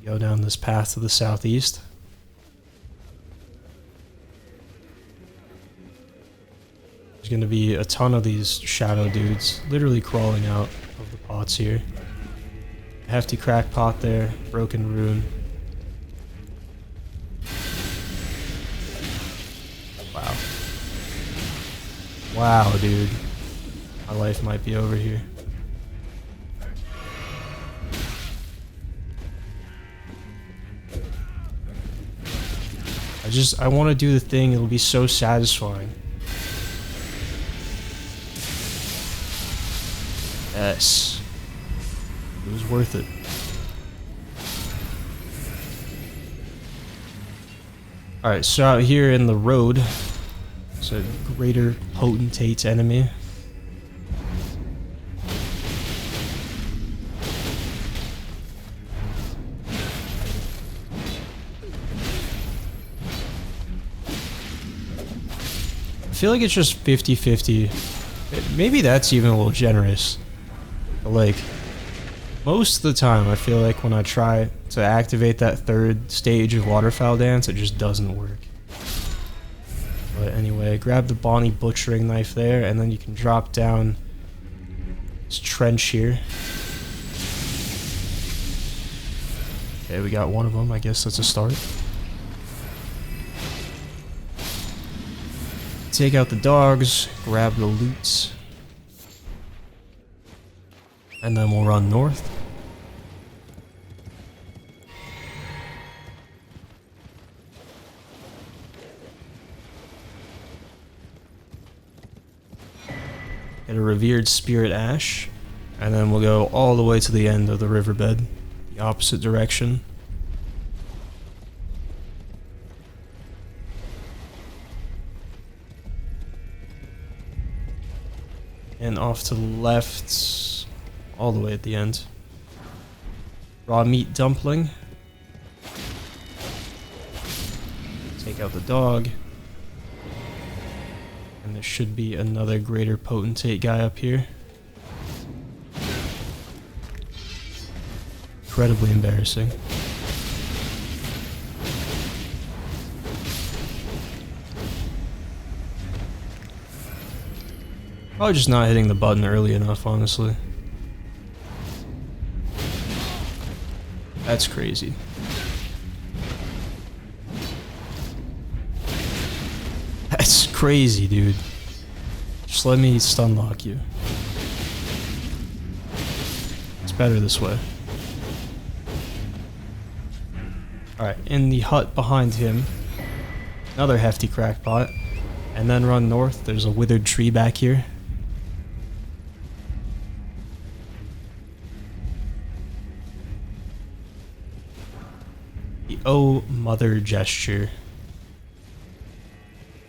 A: Go down this path to the southeast. There's going to be a ton of these shadow dudes literally crawling out of the pots here. Hefty crack pot there, broken rune. Wow. Wow, dude. My life might be over here. I want to do the thing, it'll be so satisfying. Yes. It was worth it. Alright, so out here in the road, there's a greater potentate enemy. I feel like it's just 50-50. Maybe that's even a little generous. But like, most of the time I feel like when I try to activate that third stage of Waterfowl Dance, it just doesn't work. But anyway, grab the Bonny butchering knife there, and then you can drop down this trench here. Okay, we got one of them. I guess that's a start. Take out the dogs, grab the loots, and then we'll run north. Get a revered spirit ash, and then we'll go all the way to the end of the riverbed, the opposite direction. And off to the left, all the way at the end. Raw meat dumpling. Take out the dog. And there should be another greater potentate guy up here. Incredibly embarrassing. Probably just not hitting the button early enough, honestly. That's crazy. That's crazy, dude. Just let me stun lock you. It's better this way. Alright, in the hut behind him, another hefty crackpot. And then run north, there's a withered tree back here. The Oh Mother gesture.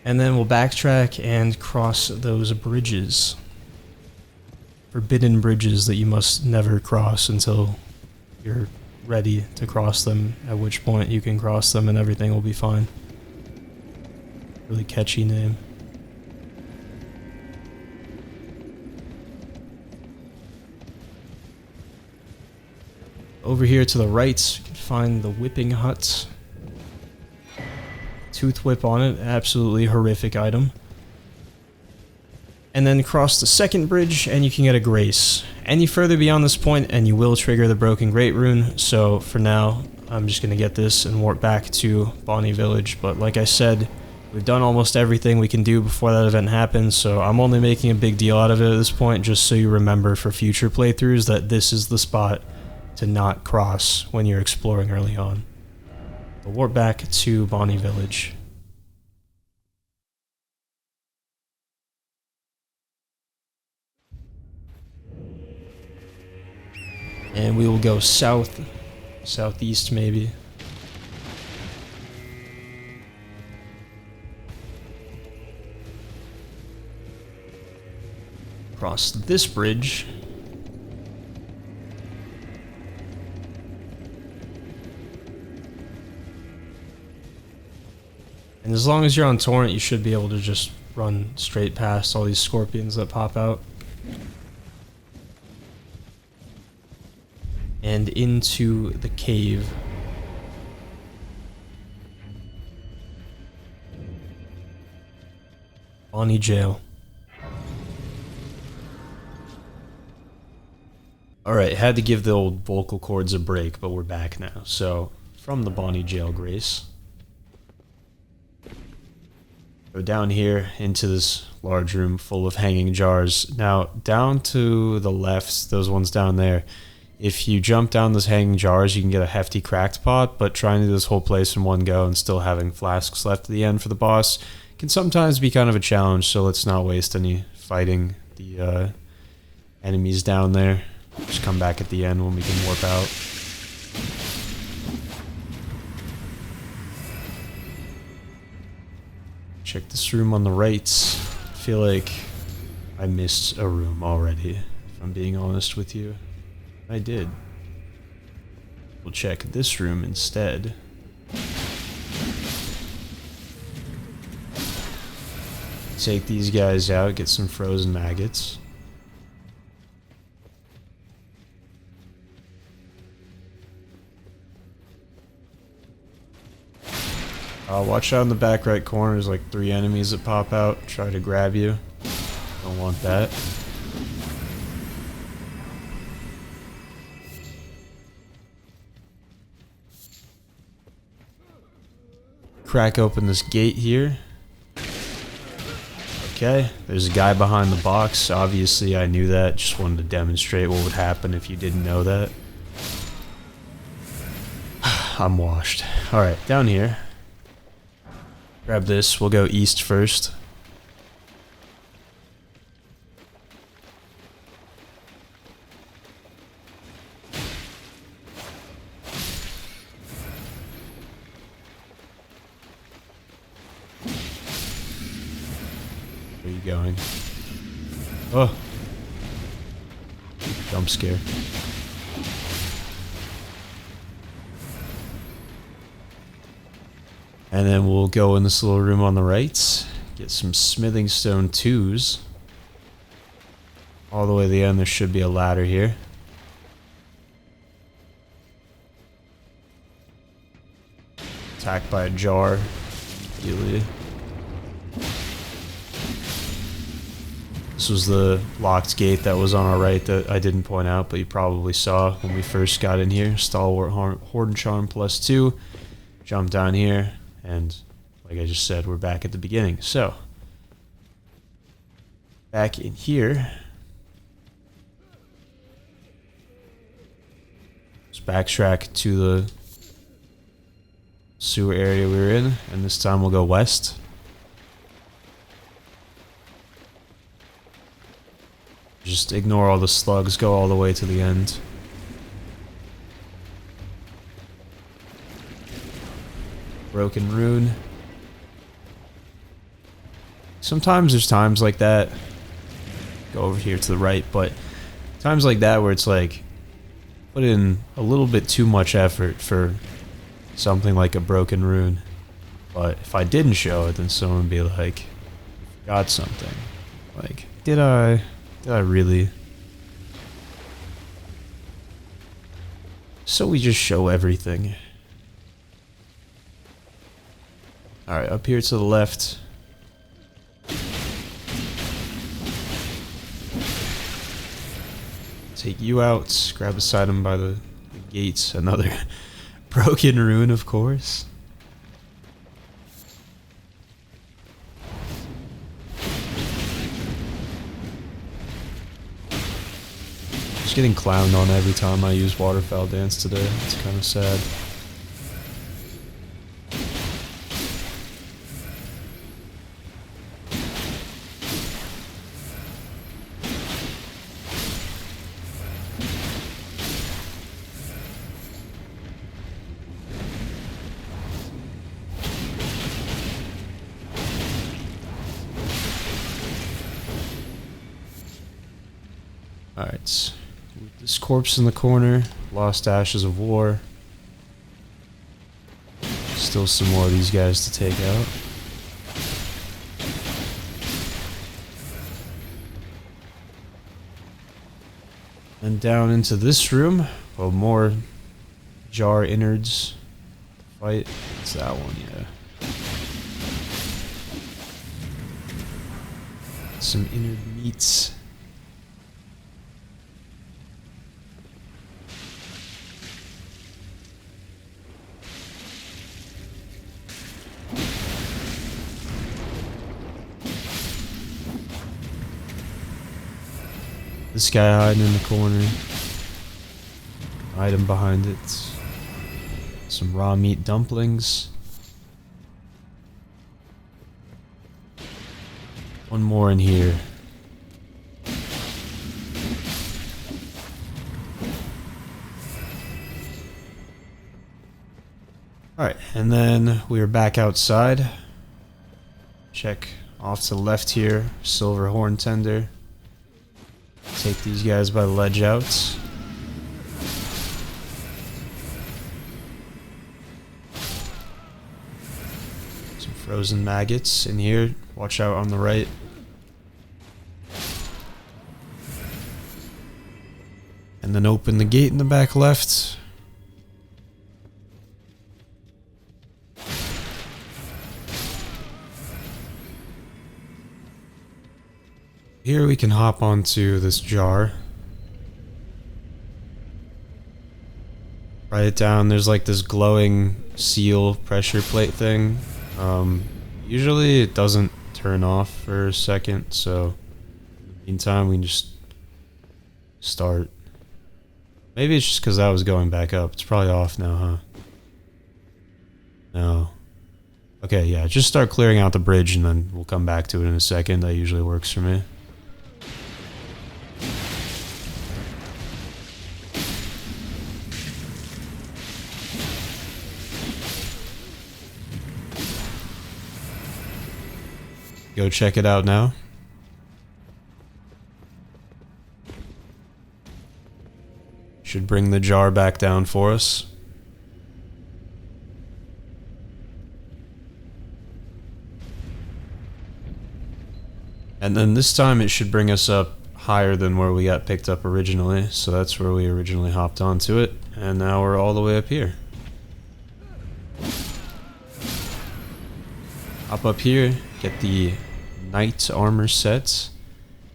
A: And then we'll backtrack and cross those bridges. Forbidden bridges that you must never cross until you're ready to cross them, at which point you can cross them and everything will be fine. Really catchy name. Over here to the right, you can find the whipping hut. Tooth whip on it, absolutely horrific item. And then cross the second bridge and you can get a grace. Any further beyond this point and you will trigger the broken great rune, so for now I'm just going to get this and warp back to Bonny Village. But like I said, we've done almost everything we can do before that event happens, so I'm only making a big deal out of it at this point just so you remember for future playthroughs that this is the spot to not cross when you're exploring early on. We'll warp back to Bonny Village. And we will go south, southeast maybe. Cross this bridge. And as long as you're on torrent, you should be able to just run straight past all these scorpions that pop out. And into the cave. Bonny Jail. Alright, had to give the old vocal cords a break, but we're back now. So, from the Bonny Jail grace. Go down here into this large room full of hanging jars. Now, down to the left, those ones down there, if you jump down those hanging jars, you can get a hefty cracked pot, but trying to do this whole place in one go and still having flasks left at the end for the boss can sometimes be kind of a challenge, so let's not waste any fighting the enemies down there. Just come back at the end when we can warp out. Check this room on the right. I feel like I missed a room already, if I'm being honest with you. I did. We'll check this room instead. Take these guys out, get some frozen maggots. Watch out in the back right corner, there's like 3 enemies that pop out, try to grab you. Don't want that. Crack open this gate here. Okay, there's a guy behind the box. Obviously I knew that, just wanted to demonstrate what would happen if you didn't know that. I'm washed. Alright, down here. Grab this, we'll go east first. Where are you going? Oh! Jump scare. And then we'll go in this little room on the right, get some smithing stone 2s. All the way to the end there should be a ladder here. Attacked by a jar. Immediately. This was the locked gate that was on our right that I didn't point out, but you probably saw when we first got in here. Stalwart Horde and Charm +2. Jump down here. And like I just said, we're back at the beginning. So, back in here. Let's backtrack to the sewer area we were in. And this time we'll go west. Just ignore all the slugs, go all the way to the end.
B: broken rune. Sometimes there's times like that. Go over here to the right, but times like that where it's like put in a little bit too much effort for something like a broken rune. But if I didn't show it, then someone would be like, "Got something." Like, did I really? So we just show everything. Alright, up here to the left. Take you out, grab beside him by the gates. Another broken rune, of course. Just getting clowned on every time I use Waterfowl Dance today. It's kind of sad. Alright, this corpse in the corner, lost ashes of war. Still some more of these guys to take out. And down into this room, well, more jar innards to fight. It's that one, yeah. Some innard meats. This guy hiding in the corner. Item behind it. Some raw meat dumplings. One more in here. Alright, and then we are back outside. Check off to the left here. Silver horn tender. Take these guys by the ledge out. Some frozen maggots in here. Watch out on the right. And then open the gate in the back left. Here we can hop onto this jar. Write it down. There's like this glowing seal pressure plate thing. Usually it doesn't turn off for a second, so in the meantime we can just start. Maybe it's just because that was going back up. It's probably off now, huh? No. Okay, yeah, just start clearing out the bridge and then we'll come back to it in a second. That usually works for me. Go check it out now. Should bring the jar back down for us. And then this time it should bring us up higher than where we got picked up originally. So that's where we originally hopped onto it. And now we're all the way up here. Hop up here, get the knight armor set.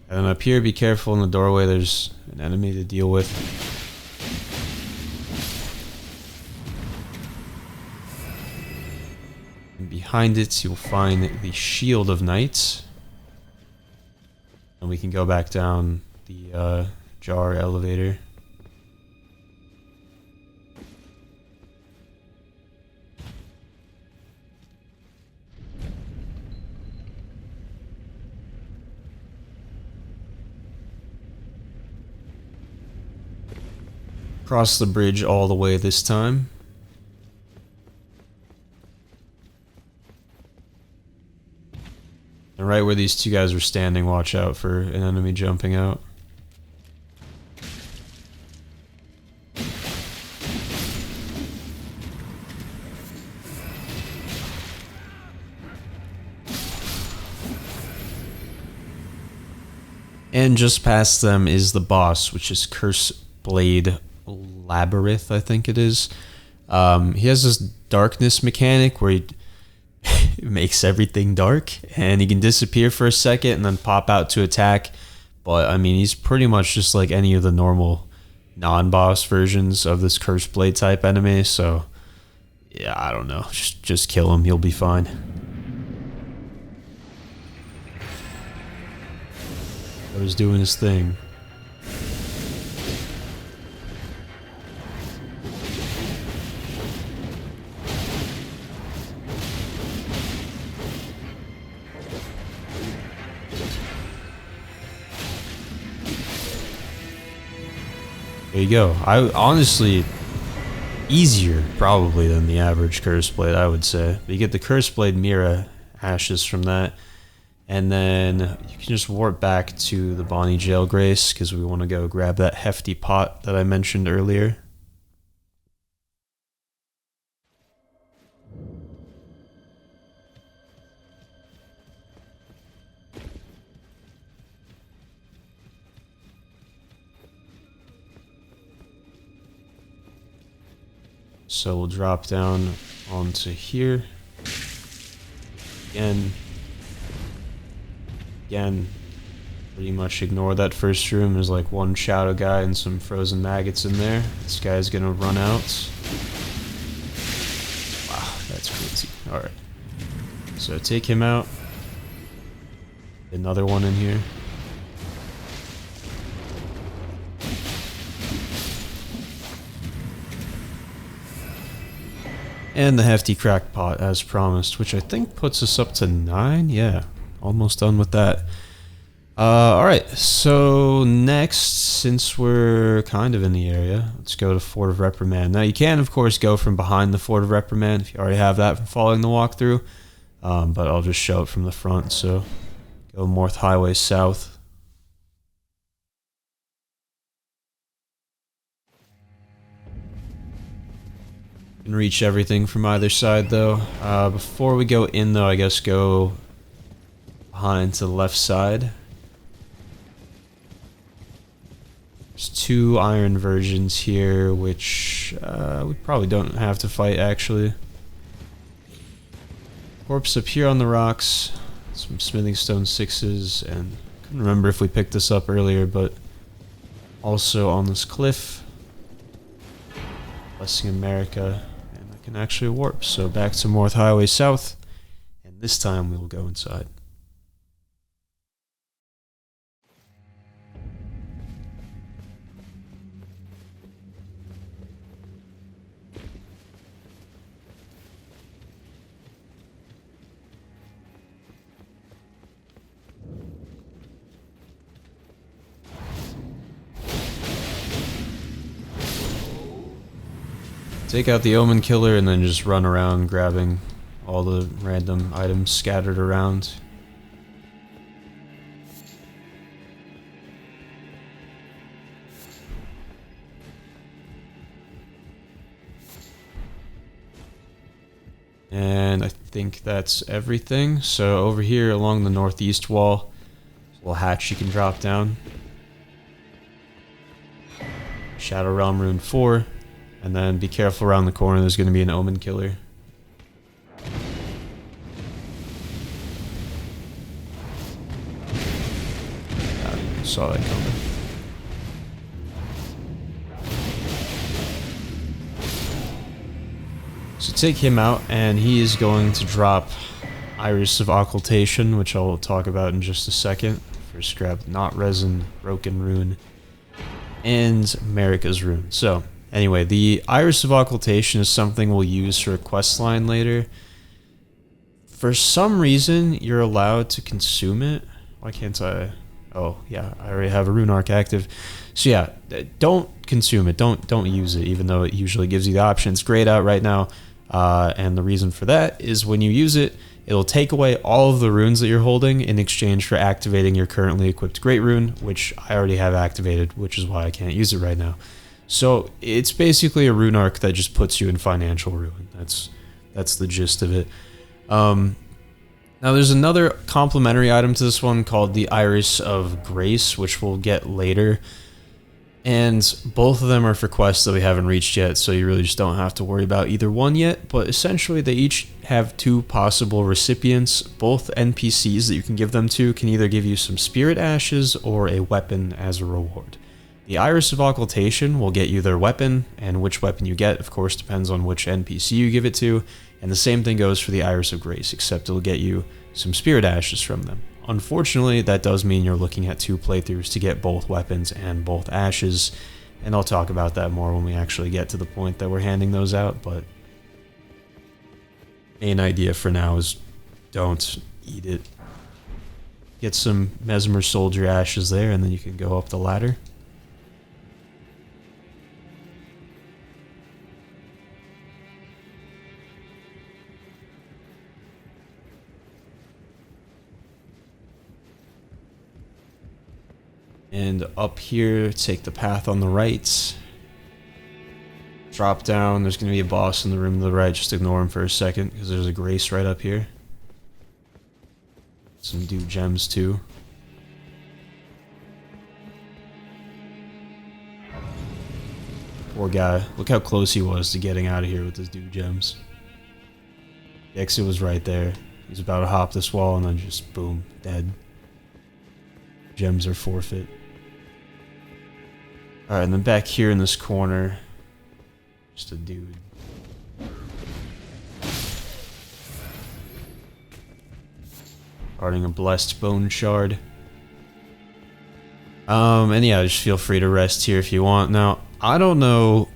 B: And then up here, be careful in the doorway, there's an enemy to deal with. And behind it, you'll find the Shield of Knights. And we can go back down the jar elevator. Cross the bridge all the way this time. And right where these two guys were standing, watch out for an enemy jumping out. And just past them is the boss, which is Curse Blade Labyrinth, I think it is. He has this darkness mechanic where he makes everything dark, and he can disappear for a second and then pop out to attack. But, I mean, he's pretty much just like any of the normal non-boss versions of this Curse Blade type enemy, so yeah, I don't know. Just kill him, he'll be fine. Was doing his thing. There you go. I honestly easier probably than the average Curse Blade, I would say. But you get the Curse Blade Mira ashes from that. And then you can just warp back to the Bonny Jail Grace because we want to go grab that hefty pot that I mentioned earlier. So we'll drop down onto here. Again, pretty much ignore that first room. There's like one shadow guy and some frozen maggots in there. This guy's gonna run out. Wow, that's crazy. Alright. So take him out. Another one in here. And the hefty crackpot as promised, which I think puts us up to 9. Yeah. Almost done with that. Alright, so next, since we're kind of in the area, let's go to Fort of Reprimand. Now, you can, of course, go from behind the Fort of Reprimand if you already have that from following the walkthrough, but I'll just show it from the front. So, go Moorth Highway south. You can reach everything from either side, though. Before we go in, though, I guess go behind to the left side. There's 2 iron versions here, which we probably don't have to fight, actually. Corpse up here on the rocks. Some smithing stone 6s, and I couldn't remember if we picked this up earlier, but also on this cliff. Blessing America, and I can actually warp. So back to Moorth Highway south, and this time we will go inside. Take out the Omen Killer and then just run around grabbing all the random items scattered around. And I think that's everything. So over here along the northeast wall, there's a little hatch you can drop down. Shadow Realm Rune 4. And then be careful around the corner, there's going to be an Omen Killer. I saw that coming. So take him out, and he is going to drop Iris of Occultation, which I'll talk about in just a second. First grab Knot Resin, Broken Rune, and Marika's Rune. So, anyway, the Iris of Occultation is something we'll use for a quest line later. For some reason, you're allowed to consume it. Why can't I? Oh, yeah, I already have a Rune Arc active. So yeah, don't consume it. Don't use it, even though it usually gives you the option. It's grayed out right now. And the reason for that is when you use it, It'll take away all of the runes that you're holding in exchange for activating your currently equipped Great Rune, which I already have activated, which is why I can't use it right now. So it's basically a rune arc that just puts you in financial ruin. That's the gist of it. Now there's another complementary item to this one called the Iris of Grace, which we'll get later. And both of them are for quests that we haven't reached yet, so you really just don't have to worry about either one yet. But essentially, they each have two possible recipients. Both NPCs that you can give them to can either give you some spirit ashes or a weapon as a reward. The Iris of Occultation will get you their weapon, and which weapon you get, of course, depends on which NPC you give it to. And the same thing goes for the Iris of Grace, except it'll get you some spirit ashes from them. Unfortunately, that does mean you're looking at 2 playthroughs to get both weapons and both ashes, and I'll talk about that more when we actually get to the point that we're handing those out, but main idea for now is don't eat it. Get some Mesmer Soldier ashes there, and then you can go up the ladder. And up here, take the path on the right. Drop down. There's going to be a boss in the room to the right. Just ignore him for a second, because there's a Grace right up here. Some Dew Gems, too. Poor guy. Look how close he was to getting out of here with his Dew Gems. The exit was right there. He's about to hop this wall, and then just, boom, dead. Gems are forfeit. Alright, and then back here in this corner, just a dude. Guarding a blessed bone shard. And yeah, just feel free to rest here if you want. Now, I don't know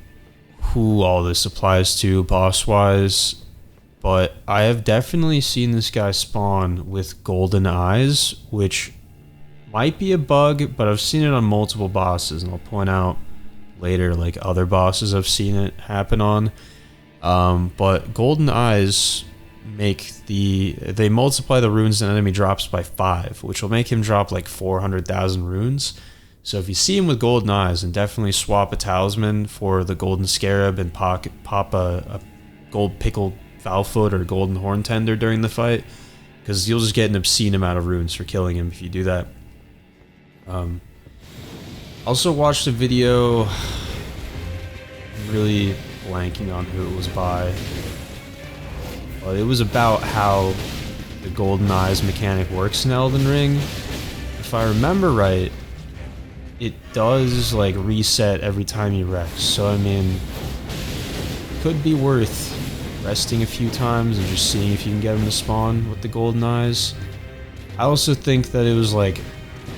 B: who all this applies to boss-wise, but I have definitely seen this guy spawn with golden eyes, which might be a bug, but I've seen it on multiple bosses, and I'll point out later, like, other bosses I've seen it happen on. But golden eyes they multiply the runes an enemy drops by 5, which will make him drop like 400,000 runes. So if you see him with golden eyes, then definitely swap a talisman for the golden scarab and pop a gold pickled foulfoot or golden horn tender during the fight, because you'll just get an obscene amount of runes for killing him if you do that. Also watched a video, I'm really blanking on who it was by, but it was about how the golden eyes mechanic works in Elden Ring. If I remember right, it does like reset every time you rest, so I mean, it could be worth resting a few times and just seeing if you can get them to spawn with the golden eyes. I also think that it was like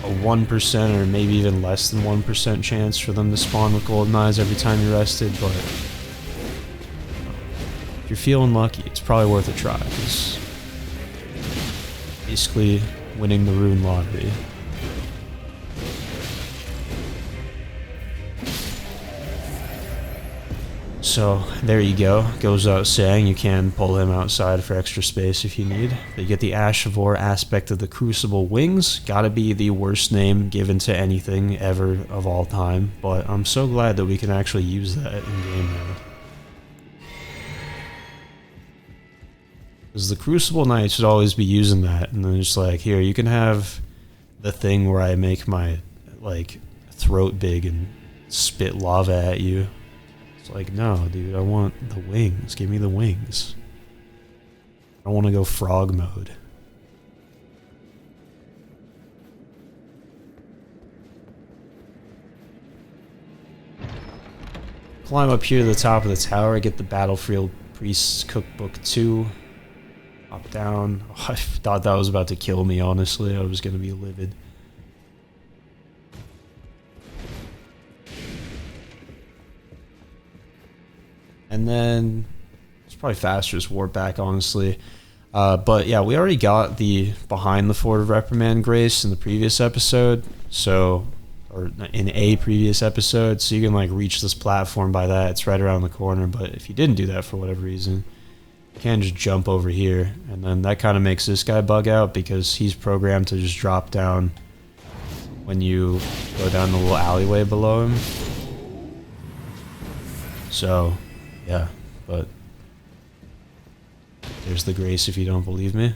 B: a 1% or maybe even less than 1% chance for them to spawn with golden eyes every time you rested, but if you're feeling lucky, it's probably worth a try. It's basically winning the rune lottery. So there you go. Goes without saying, you can pull him outside for extra space if you need. But you get the Ash of War aspect of the Crucible Wings. Gotta be the worst name given to anything ever of all time. But I'm so glad that we can actually use that in game now. Because the Crucible Knight should always be using that. And then it's like, here, you can have the thing where I make my, like, throat big and spit lava at you. It's like, no, dude, I want the wings. Give me the wings. I want to go frog mode. Climb up here to the top of the tower, get the Battlefield Priest's Cookbook 2. Hop down. Oh, I thought that was about to kill me, honestly. I was going to be livid. And then it's probably faster to just warp back, honestly. But yeah, we already got the behind the Fort of Reprimand Grace in the previous episode, or in a previous episode, so you can like reach this platform by that. It's right around the corner. But if you didn't do that for whatever reason, You can just jump over here, and then that kind of makes this guy bug out because he's programmed to just drop down when you go down the little alleyway below him. So, yeah, but there's the grace if you don't believe me.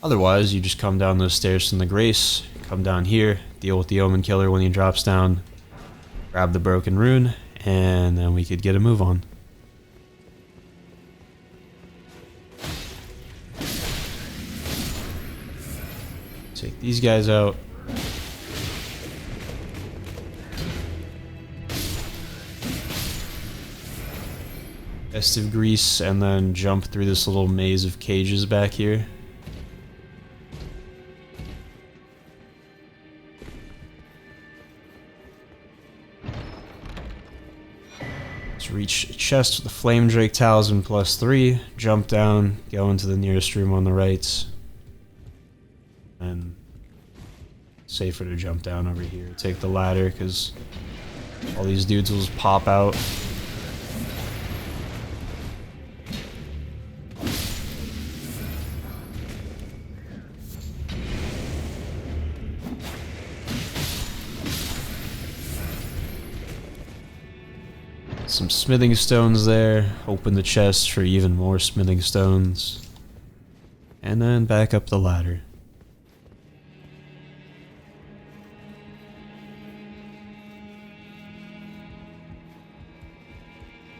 B: Otherwise, you just come down those stairs from the grace, come down here, deal with the Omen Killer when he drops down, grab the broken rune, and then we could get a move on. Take these guys out. Festive Grease, and then jump through this little maze of cages back here. Let's reach a chest with the Flame Drake Talisman +3, jump down, go into the nearest room on the right, and safer to jump down over here. Take the ladder, because all these dudes will just pop out. Some smithing stones there. Open the chest for even more smithing stones. And then back up the ladder.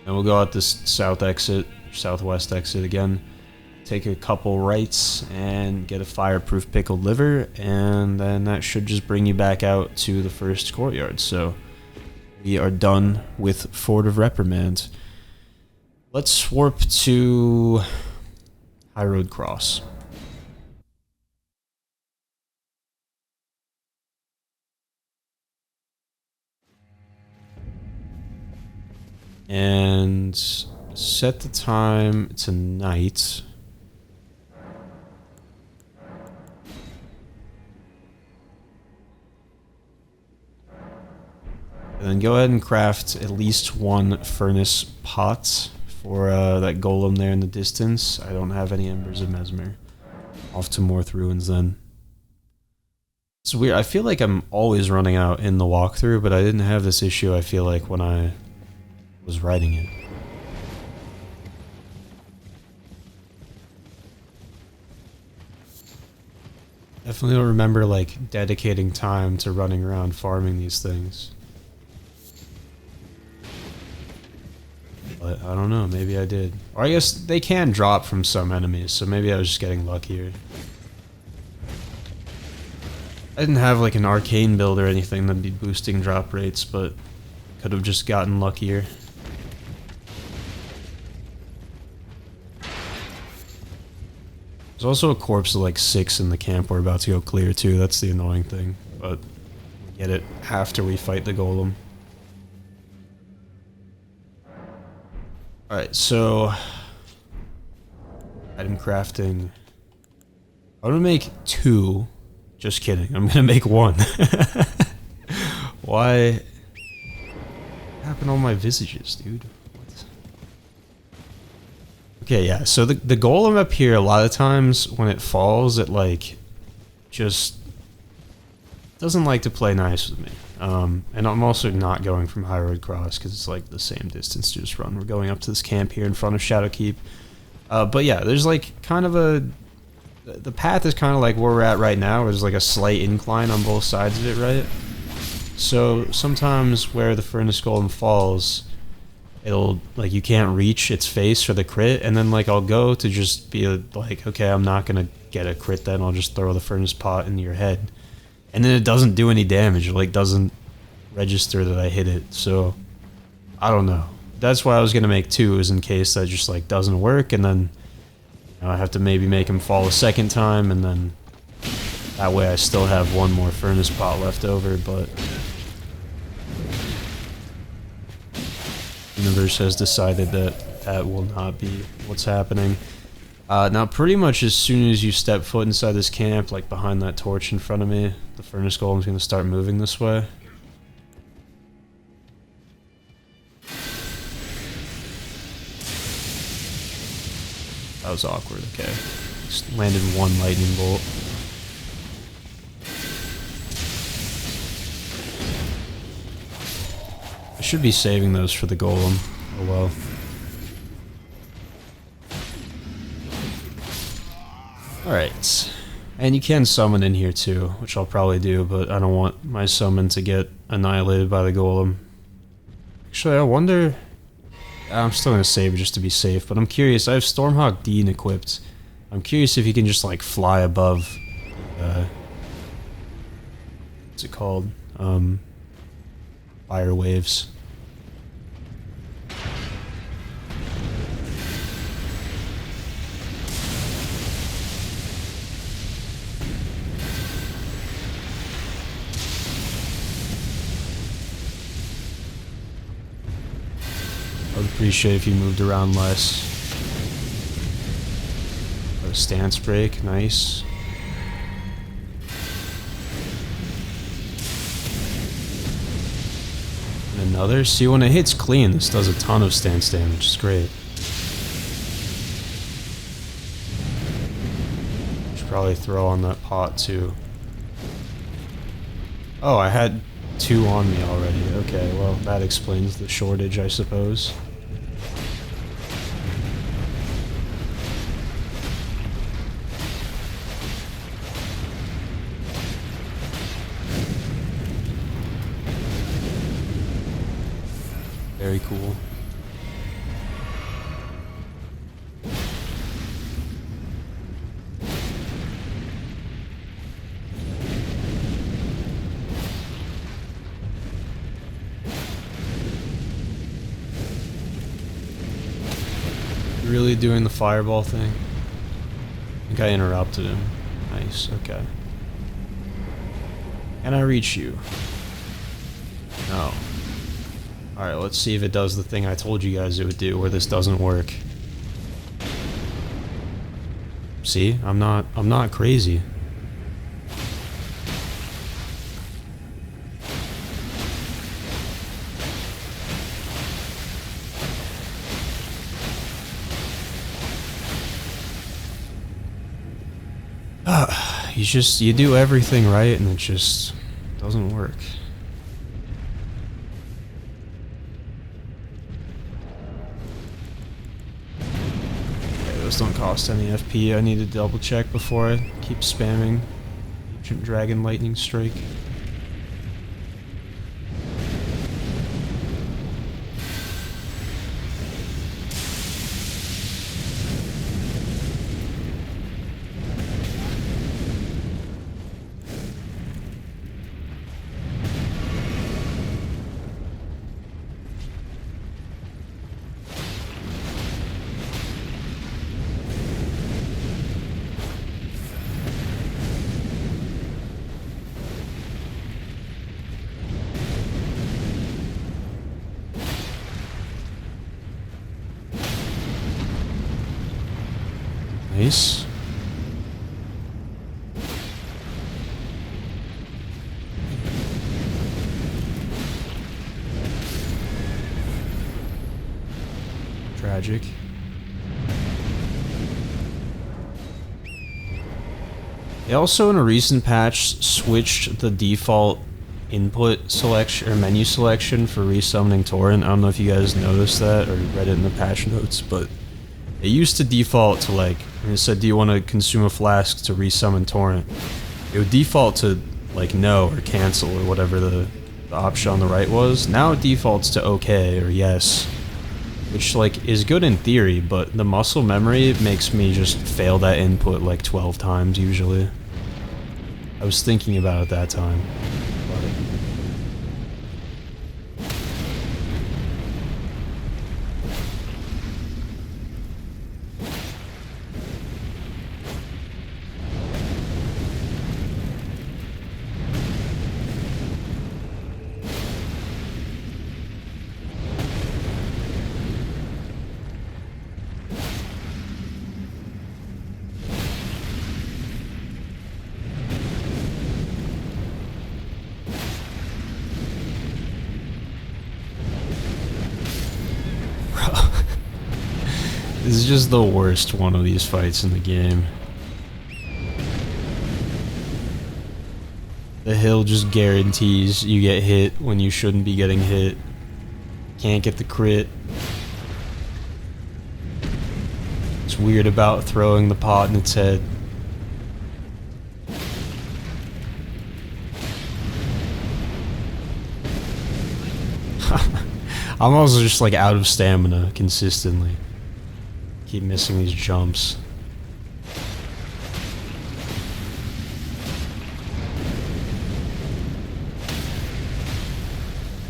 B: And we'll go out this southwest exit again. Take a couple rights and get a fireproof pickled liver, and then that should just bring you back out to the first courtyard. So we are done with Fort of Reprimand. Let's warp to High Road Cross. And set the time to night. And then go ahead and craft at least one furnace pot for that golem there in the distance. I don't have any Embers of Mesmer. Off to Moorth Ruins then. It's weird. I feel like I'm always running out in the walkthrough, but I didn't have this issue, I feel like, when I was writing it. Definitely don't remember, like, dedicating time to running around farming these things. But I don't know, maybe I did. Or I guess they can drop from some enemies, so maybe I was just getting luckier. I didn't have like an arcane build or anything that'd be boosting drop rates, but could have just gotten luckier. There's also a corpse of like 6 in the camp we're about to go clear too, that's the annoying thing. But we get it after we fight the golem. Alright, so item crafting. I'm gonna make 2. Just kidding, I'm gonna make 1. Why? What happened to all my visages, dude? What? Okay, yeah, so the golem up here, a lot of times when it falls, it like just doesn't like to play nice with me. And I'm also not going from High Road Cross because it's like the same distance to just run. We're going up to this camp here in front of Shadowkeep. But yeah, there's like kind of a... The path is kind of like where we're at right now. There's like a slight incline on both sides of it, right? So sometimes where the Furnace Golem falls, it'll, like, you can't reach its face for the crit, and then like I'll go to just be like, okay, I'm not gonna get a crit then, I'll just throw the Furnace Pot into your head. And then it doesn't do any damage, it like doesn't register that I hit it, so I don't know. That's why I was gonna make 2, is in case that just like doesn't work, and then I have to maybe make him fall a second time, and then that way I still have 1 more Furnace Pot left over, but the universe has decided that that will not be what's happening. Now pretty much as soon as you step foot inside this camp, like behind that torch in front of me, the Furnace Golem's going to start moving this way. That was awkward, okay. Just landed one lightning bolt. I should be saving those for the golem. Oh well. Alright. And you can summon in here too, which I'll probably do, but I don't want my summon to get annihilated by the golem. Actually, I wonder... I'm still going to save just to be safe, but I'm curious. I have Stormhawk Dean equipped. I'm curious if he can just like fly above... what's it called? Fire waves. I would appreciate if you moved around less. A stance break, nice. And another. See, when it hits clean, this does a ton of stance damage. It's great. Should probably throw on that pot too. Oh, I had 2 on me already. Okay, well, that explains the shortage, I suppose. Very cool. Really doing the fireball thing? I think I interrupted him. Nice, okay. Can I reach you? No. Alright, let's see if it does the thing I told you guys it would do, where this doesn't work. See? I'm not crazy. You do everything right and it just doesn't work. Okay, those don't cost any FP. I need to double check before I keep spamming Ancient Dragon Lightning Strike. Nice. Tragic. They also, in a recent patch, switched the default input selection or menu selection for resummoning Torrent. I don't know if you guys noticed that or read it in the patch notes, but it used to default to like, when it said, do you want to consume a flask to resummon Torrent? It would default to like no or cancel or whatever the option on the right was. Now it defaults to okay or yes, which like is good in theory, but the muscle memory makes me just fail that input like 12 times usually. I was thinking about it that time. This is just the worst one of these fights in the game. The hill just guarantees you get hit when you shouldn't be getting hit. Can't get the crit. It's weird about throwing the pot in its head. I'm also just like out of stamina consistently. Keep missing these jumps.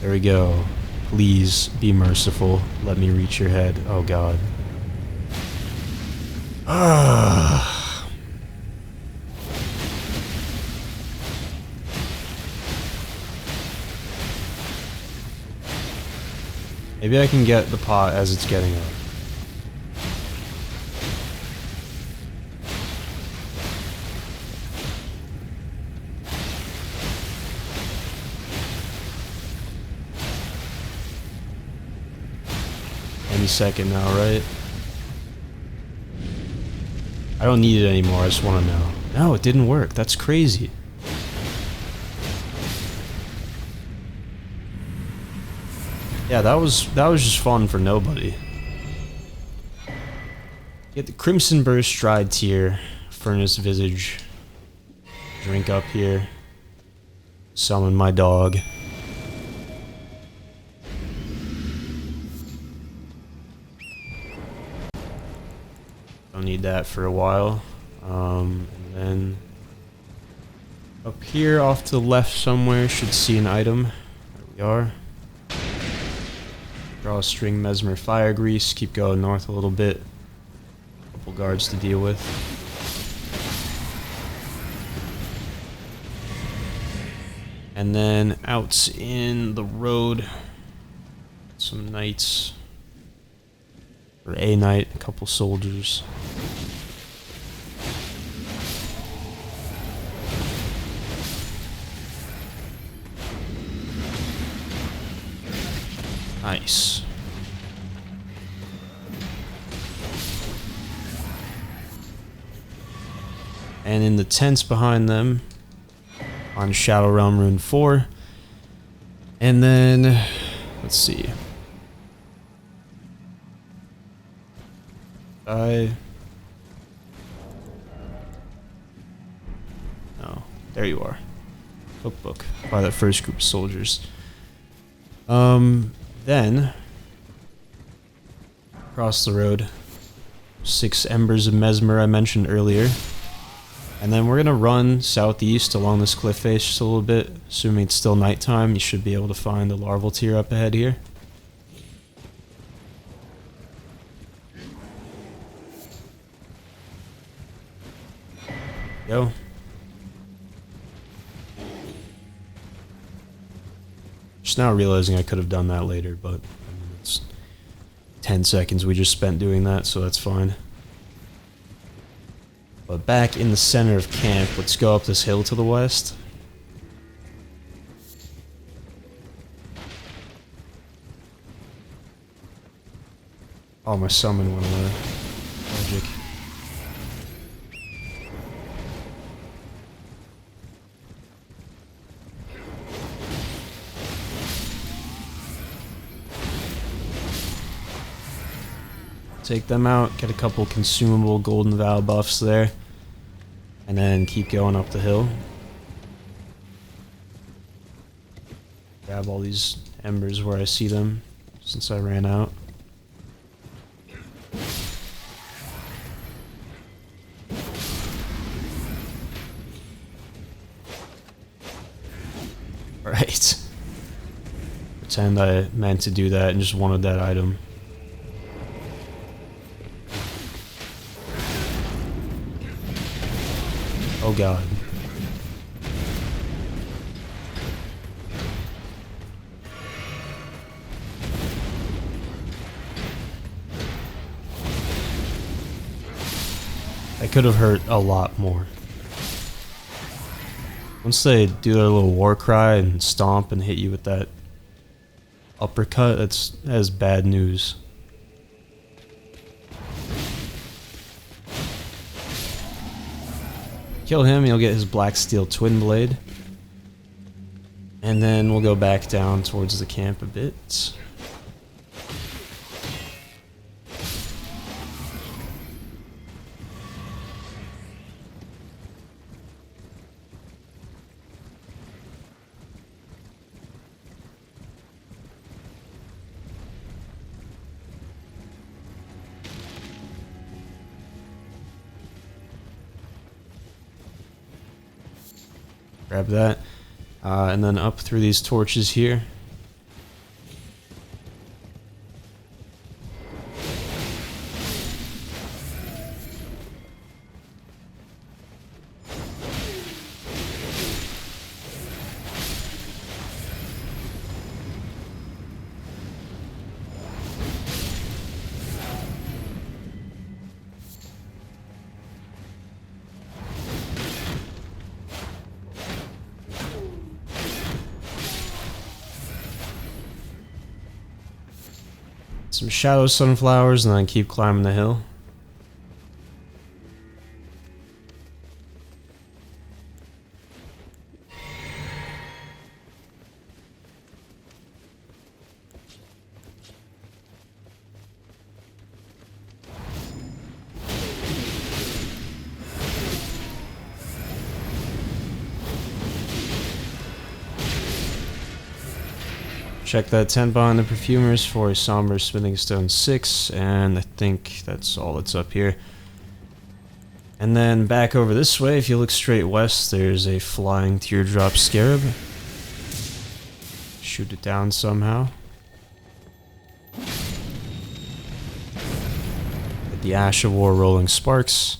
B: There we go. Please be merciful. Let me reach your head. Oh god. Maybe I can get the pot as it's getting up. Any second now, right? I don't need it anymore, I just want to know. No, it didn't work. That's crazy. Yeah, that was just fun for nobody. Get the Crimson Burst Stride Tier, Furnace Visage. Drink up here. Summon my dog. Don't need that for a while. And then up here off to the left somewhere should see an item. There we are. Draw a string Mesmer Fire Grease. Keep going north a little bit. Couple guards to deal with. And then out in the road, some knights. Or a knight, a couple soldiers. Nice. And in the tents behind them, on Shadow Realm Rune 4. And then, let's see. No, there you are. Cookbook by that first group of soldiers. Then across the road, 6 Embers of Mesmer I mentioned earlier. And then we're gonna run southeast along this cliff face just a little bit. Assuming it's still nighttime, you should be able to find the larval tier up ahead here. Go. Just now realizing I could have done that later, but I mean, it's 10 seconds we just spent doing that, so that's fine. But back in the center of camp, let's go up this hill to the west. Oh, my summon went away. Magic. Take them out, get a couple consumable Golden Vow buffs there, and then keep going up the hill. Grab all these embers where I see them, since I ran out. Alright. Pretend I meant to do that and just wanted that item. Oh god. That could have hurt a lot more. Once they do their little war cry and stomp and hit you with that uppercut, that is bad news. Kill him, you'll get his black steel twin blade. And then we'll go back down towards the camp a bit. Grab that. And then up through these torches here. Some shadow sunflowers, and then keep climbing the hill. Check that tent behind the perfumers for a somber smithing stone 6, and I think that's all that's up here. And then back over this way, if you look straight west, there's a flying teardrop scarab. Shoot it down somehow. Get the Ash of War rolling sparks.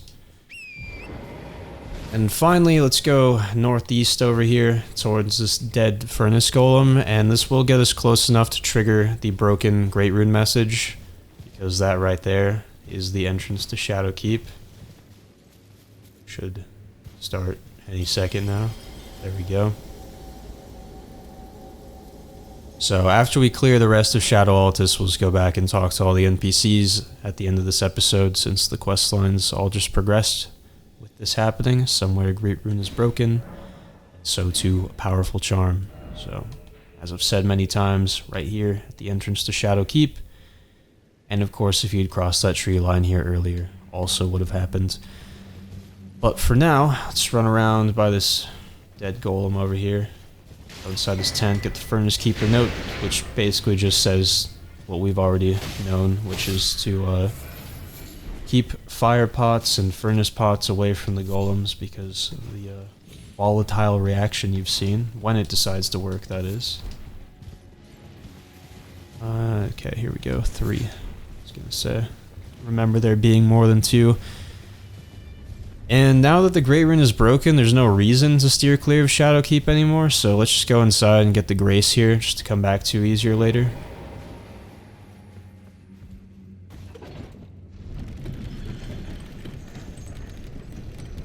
B: And finally, let's go northeast over here towards this dead furnace golem, and this will get us close enough to trigger the broken Great Rune message, because that right there is the entrance to Shadow Keep. Should start any second now. There we go. So after we clear the rest of Scadu Altus, we'll just go back and talk to all the NPCs at the end of this episode, since the quest lines all just progressed. With this happening, somewhere a Great Rune is broken, so too a powerful charm. So, as I've said many times, right here at the entrance to Shadow Keep, and of course if you'd crossed that tree line here earlier, also would have happened. But for now, let's run around by this dead golem over here, outside this tent, get the Furnace Keeper note, which basically just says what we've already known, which is to keep fire pots and furnace pots away from the golems because of the volatile reaction you've seen, when it decides to work, that is. Okay, here we go, 3. I was gonna say, remember there being more than 2. And now that the Great Rune is broken, there's no reason to steer clear of Shadow Keep anymore, so let's just go inside and get the Grace here, just to come back to easier later.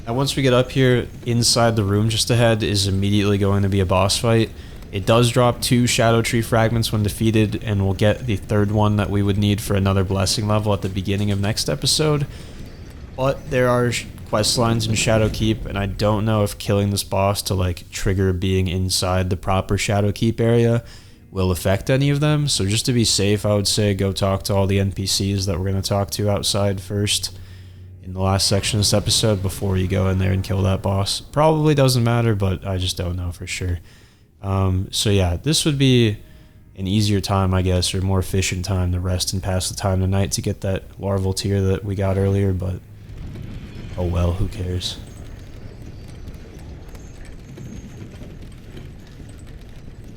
B: Now once we get up here, inside the room just ahead is immediately going to be a boss fight. It does drop 2 Shadow Tree fragments when defeated, and we'll get the 3rd one that we would need for another blessing level at the beginning of next episode. But there are quest lines in Shadow Keep, and I don't know if killing this boss to like trigger being inside the proper Shadow Keep area will affect any of them. So just to be safe, I would say go talk to all the NPCs that we're going to talk to outside first in the last section of this episode before you go in there and kill that boss. Probably doesn't matter, but I just don't know for sure. So yeah, this would be an easier time, I guess, or more efficient time to rest and pass the time tonight to get that larval tier that we got earlier, but oh well, who cares?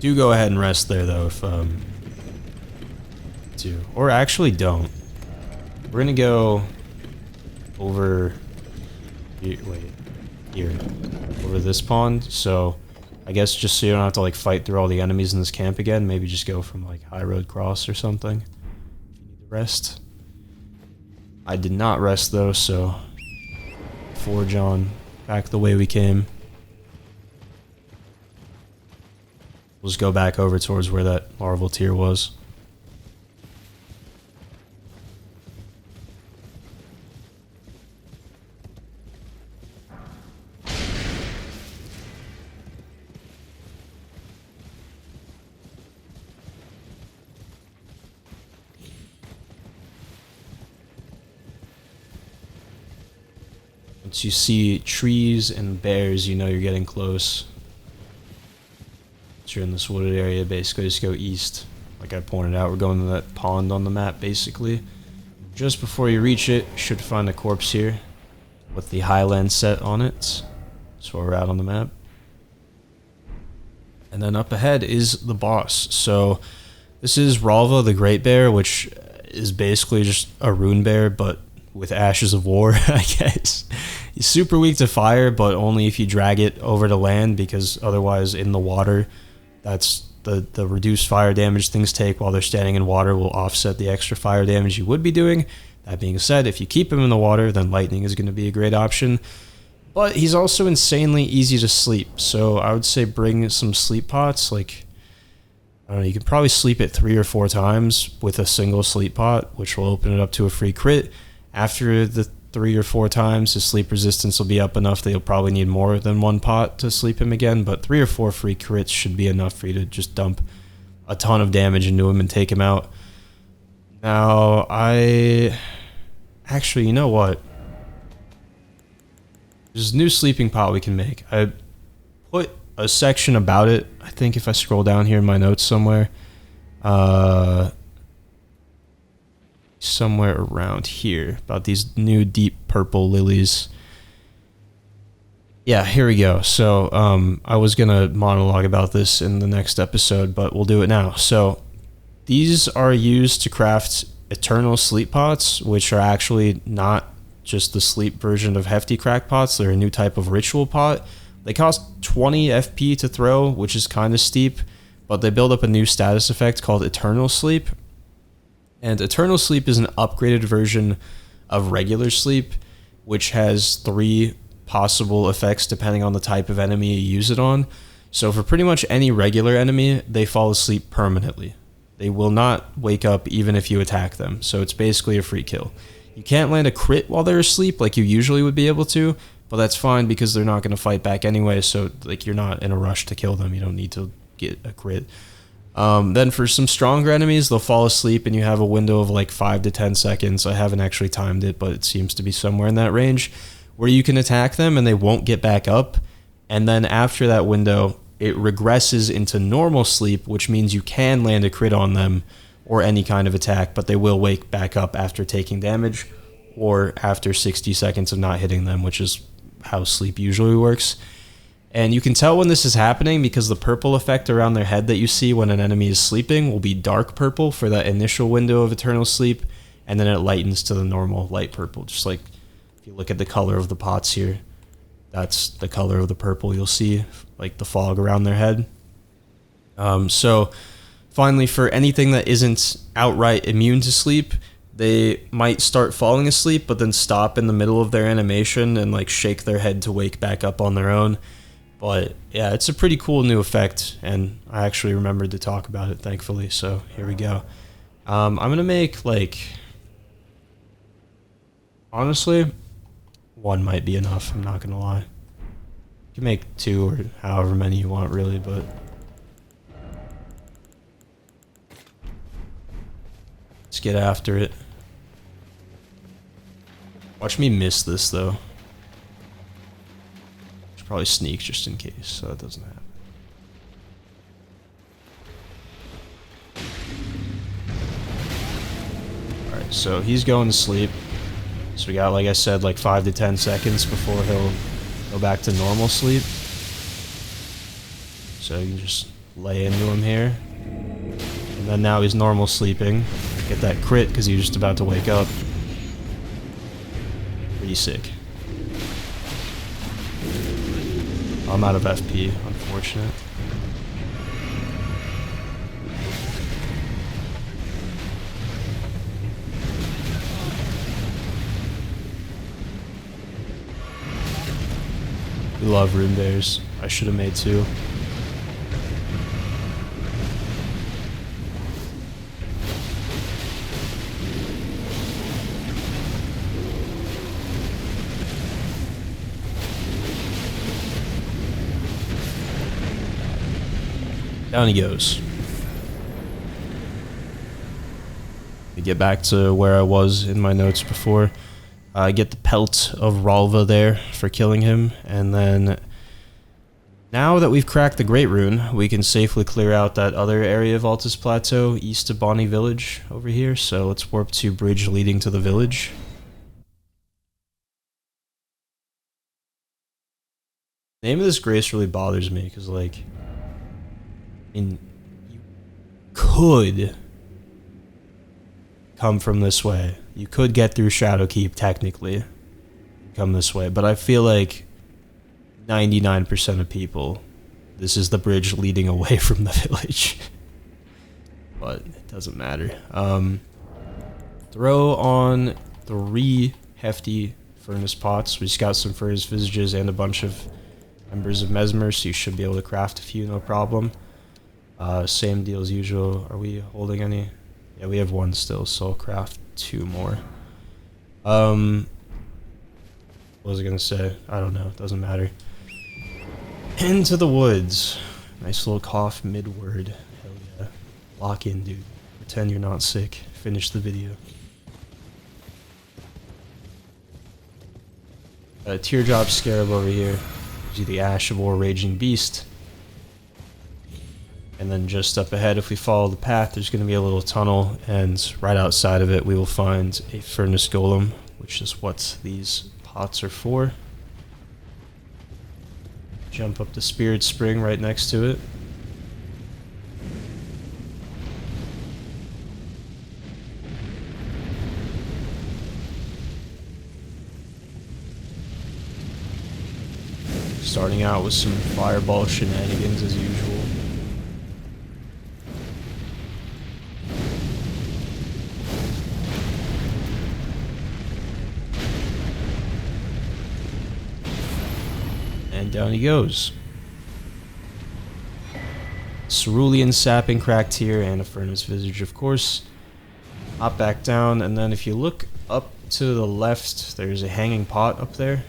B: Do go ahead and rest there though if do. Or actually don't. We're gonna go over here, here, over this pond, so I guess just so you don't have to like fight through all the enemies in this camp again, maybe just go from like High Road Cross or something if you need to rest. I did not rest though, so forge on back the way we came. We'll just go back over towards where that larval tier was.
A: Once you see trees and bears, you know you're getting close. Once you're in this wooded area, basically just go east. Like I pointed out, we're going to that pond on the map, basically. Just before you reach it, you should find a corpse here with the Highland set on it. That's where we're at on the map. And then up ahead is the boss. So this is Ralva the Great Bear, which is basically just a rune bear, but with Ashes of War, I guess. He's super weak to fire, but only if you drag it over to land, because otherwise in the water, that's the reduced fire damage things take while they're standing in water will offset the extra fire damage you would be doing. That being said, if you keep him in the water, then lightning is going to be a great option. But he's also insanely easy to sleep, so I would say bring some sleep pots. Like, I don't know, you can probably sleep it 3 or 4 times with a single sleep pot, which will open it up to a free crit. After the 3 or 4 times, his sleep resistance will be up enough that you'll probably need more than 1 pot to sleep him again, but 3 or 4 free crits should be enough for you to just dump a ton of damage into him and take him out. Now, actually, you know what? There's a new sleeping pot we can make. I put a section about it, I think if I scroll down here in my notes somewhere. Somewhere around here, about these new deep purple lilies. Yeah, here we go. So I was gonna monologue about this in the next episode, but we'll do it now. So these are used to craft eternal sleep pots, which are actually not just the sleep version of hefty crack pots. They're a new type of ritual pot. They cost 20 FP to throw, which is kind of steep, but they build up a new status effect called Eternal Sleep. And Eternal Sleep is an upgraded version of regular sleep, which has 3 possible effects depending on the type of enemy you use it on. So for pretty much any regular enemy, they fall asleep permanently. They will not wake up even if you attack them, so it's basically a free kill. You can't land a crit while they're asleep like you usually would be able to, but that's fine because they're not going to fight back anyway, so like you're not in a rush to kill them. You don't need to get a crit. Then for some stronger enemies, they'll fall asleep and you have a window of like 5 to 10 seconds. I haven't actually timed it, but it seems to be somewhere in that range where you can attack them and they won't get back up. And then after that window, it regresses into normal sleep, which means you can land a crit on them or any kind of attack, but they will wake back up after taking damage or after 60 seconds of not hitting them, which is how sleep usually works. And you can tell when this is happening because the purple effect around their head that you see when an enemy is sleeping will be dark purple for that initial window of eternal sleep, and then it lightens to the normal light purple. Just like if you look at the color of the pots here, that's the color of the purple you'll see, like the fog around their head. So finally, for anything that isn't outright immune to sleep, they might start falling asleep but then stop in the middle of their animation and like shake their head to wake back up on their own. But yeah, it's a pretty cool new effect, and I actually remembered to talk about it, thankfully, so here we go. I'm going to make, like, honestly, 1 might be enough, I'm not going to lie. You can make 2 or however many you want, really, but... let's get after it. Watch me miss this, though. Probably sneak just in case, so that doesn't happen. Alright, so he's going to sleep. So we got, like I said, like 5 to 10 seconds before he'll go back to normal sleep. So you can just lay into him here. And then now he's normal sleeping. Get that crit because he's just about to wake up. Pretty sick. I'm out of FP, unfortunate. We love rune bears. I should have made 2. Down he goes. To get back to where I was in my notes before. Get the pelt of Ralva there for killing him, and then now that we've cracked the Great Rune, we can safely clear out that other area of Althus Plateau east of Bonny Village over here. So let's warp to bridge leading to the village. The name of this grace really bothers me because, like, you could come from this way. You could get through Shadowkeep, technically, come this way, but I feel like 99% of people, this is the bridge leading away from the village. But it doesn't matter. Throw on 3 hefty furnace pots. We just got some furnace visages and a bunch of members of Mesmer, so you should be able to craft a few, no problem. Same deal as usual. Are we holding any? Yeah, we have 1 still, so I'll craft 2 more. What was I gonna say? I don't know. It doesn't matter. Into the woods. Nice little cough mid-word. Hell yeah. Lock in, dude. Pretend you're not sick. Finish the video. Teardrop Scarab over here. Gives you the Ash of War Raging Beast. And then just up ahead, if we follow the path, there's going to be a little tunnel, and right outside of it we will find a Furnace Golem, which is what these pots are for. Jump up the Spirit Spring right next to it. Starting out with some fireball shenanigans as usual. And down he goes. Cerulean Sapping cracked here, and a Furnace Visage, of course. Hop back down, and then if you look up to the left, there's a hanging pot up there.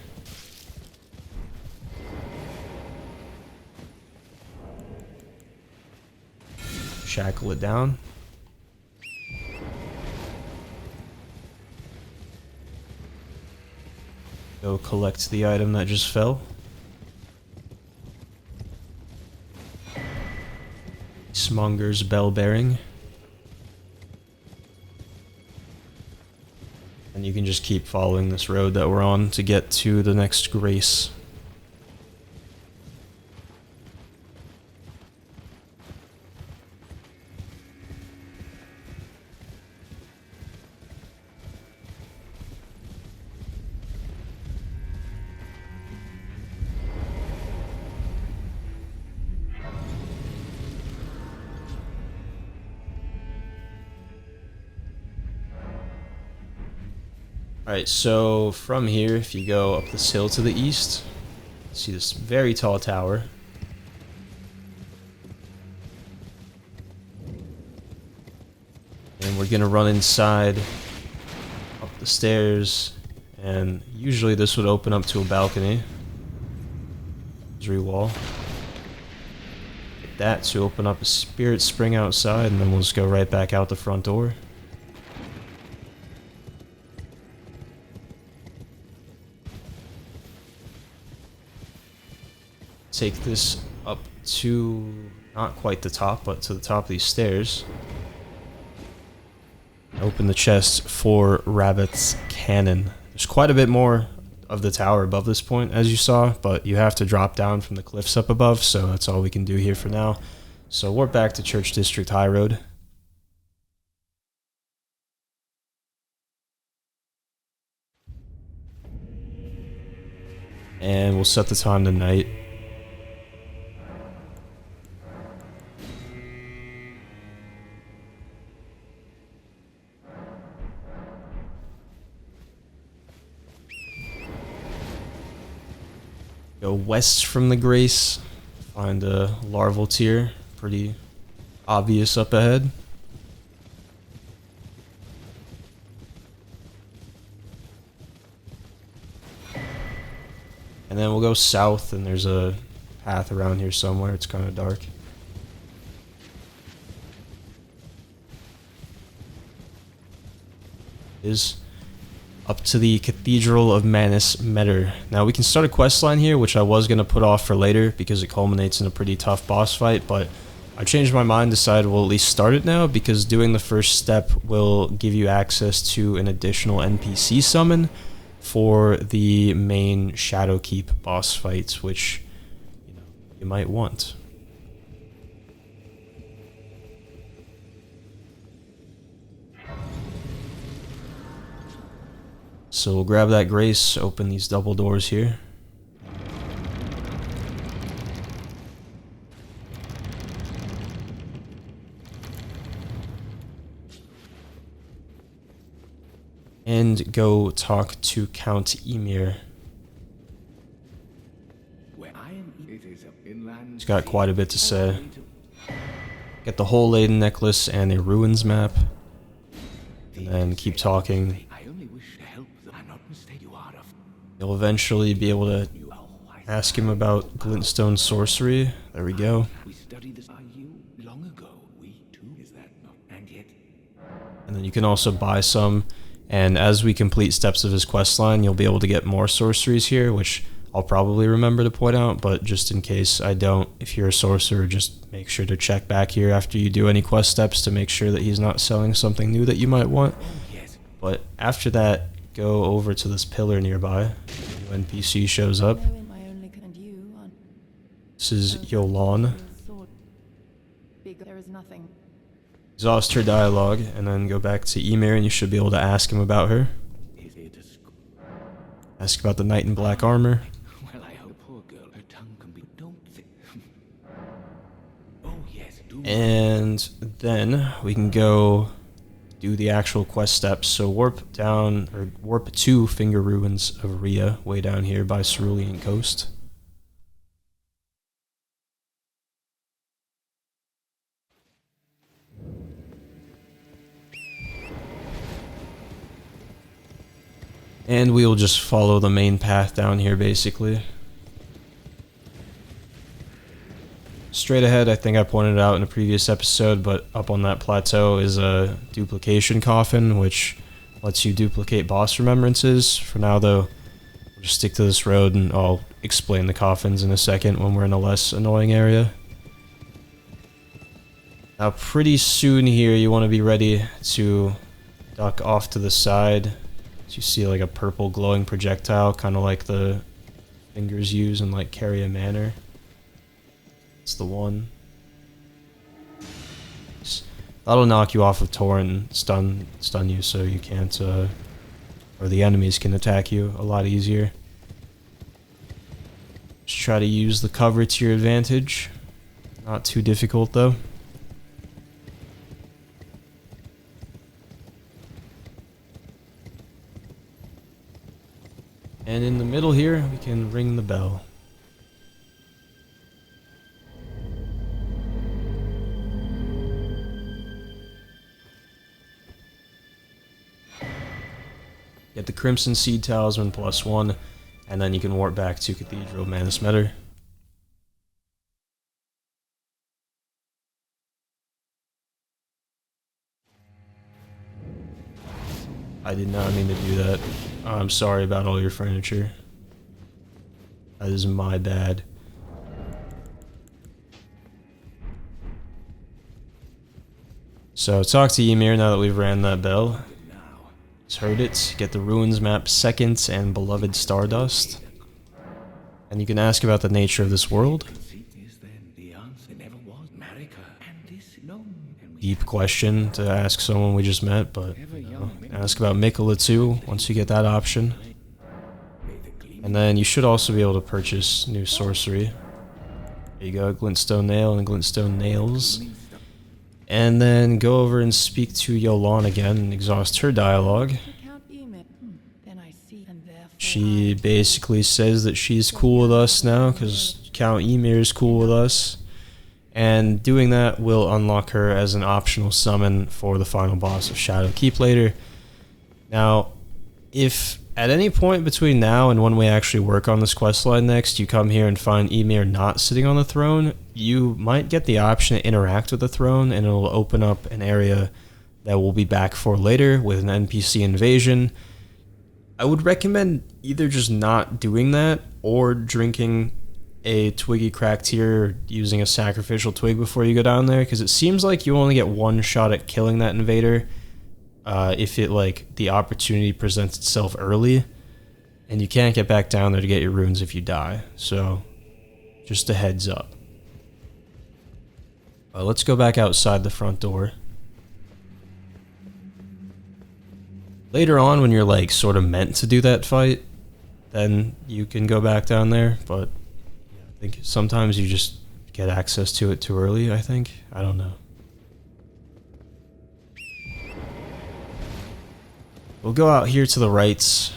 A: Shackle it down. Go collect the item that just fell. Smonger's Bell Bearing. And you can just keep following this road that we're on to get to the next grace. Alright, so from here, if you go up this hill to the east, you see this very tall tower. And we're gonna run inside, up the stairs, and usually this would open up to a balcony. Wall. Get that to open up a Spirit Spring outside, and then we'll just go right back out the front door. Take this up to, not quite the top, but to the top of these stairs. Open the chest for Rabbit's Cannon. There's quite a bit more of the tower above this point, as you saw, but you have to drop down from the cliffs up above, so that's all we can do here for now. So warp back to Church District High Road. And we'll set the time to night. Go west from the Grace, find a larval tier, pretty obvious up ahead. And then we'll go south, and there's a path around here somewhere. It's kind of dark. up to the Cathedral of Manus Met. Now we can start a quest line here, which I was going to put off for later because it culminates in a pretty tough boss fight, but I changed my mind, decided we'll at least start it now because doing the first step will give you access to an additional NPC summon for the main Shadowkeep boss fights, which you might want. So we'll grab that grace, open these double doors here. And go talk to Count Emir. He's got quite a bit to say. Get the whole Laden necklace and a ruins map. And then keep talking. You'll eventually be able to ask him about glintstone sorcery. There we go. And then you can also buy some. And as we complete steps of his quest line, you'll be able to get more sorceries here, which I'll probably remember to point out, but just in case I don't, if you're a sorcerer, just make sure to check back here after you do any quest steps to make sure that he's not selling something new that you might want. But after that, go over to this pillar nearby. A new NPC shows up. This is Yolan. Exhaust her dialogue, and then go back to Emir, and you should be able to ask him about her. Ask about the knight in black armor. And then we can go do the actual quest steps. So warp down, or warp to Finger Ruins of Rhea, way down here by Cerulean Coast. And we will just follow the main path down here, basically. Straight ahead, I think I pointed it out in a previous episode, but up on that plateau is a duplication coffin, which lets you duplicate boss remembrances. For now, though, we'll just stick to this road, and I'll explain the coffins in a second when we're in a less annoying area. Now, pretty soon here, you want to be ready to duck off to the side. You see like a purple glowing projectile, kind of like the fingers use in like Carry a Manor. It's the one. That'll knock you off of Torrent and stun you, so you can't, or the enemies can attack you a lot easier. Just try to use the cover to your advantage. Not too difficult though. And in the middle here, we can ring the bell. Get the Crimson Seed Talisman +1, and then you can warp back to Cathedral of Manus Met. I did not mean to do that. I'm sorry about all your furniture. That is my bad. So talk to Ymir now that we've ran that bell. He's heard it. Get the ruins map 2nd and Beloved Stardust. And you can ask about the nature of this world. Deep question to ask someone we just met, but ask about Mikola too once you get that option. And then you should also be able to purchase new sorcery. There you go, Glintstone Nail and Glintstone Nails. And then go over and speak to Yolan again and exhaust her dialogue. She basically says that she's cool with us now because Count Ymir is cool with us. And doing that will unlock her as an optional summon for the final boss of Shadowkeep later. Now, if at any point between now and when we actually work on this questline next, you come here and find Ymir not sitting on the throne, you might get the option to interact with the throne, and it'll open up an area that we'll be back for later with an NPC invasion. I would recommend either just not doing that or drinking a twiggy cracked tear using a sacrificial twig before you go down there, because it seems like you only get one shot at killing that invader if it like the opportunity presents itself early, and you can't get back down there to get your runes if you die. So just a heads up. Let's go back outside the front door. Later on, when you're like sort of meant to do that fight, then you can go back down there, but I think sometimes you just get access to it too early, I think. I don't know. We'll go out here to the right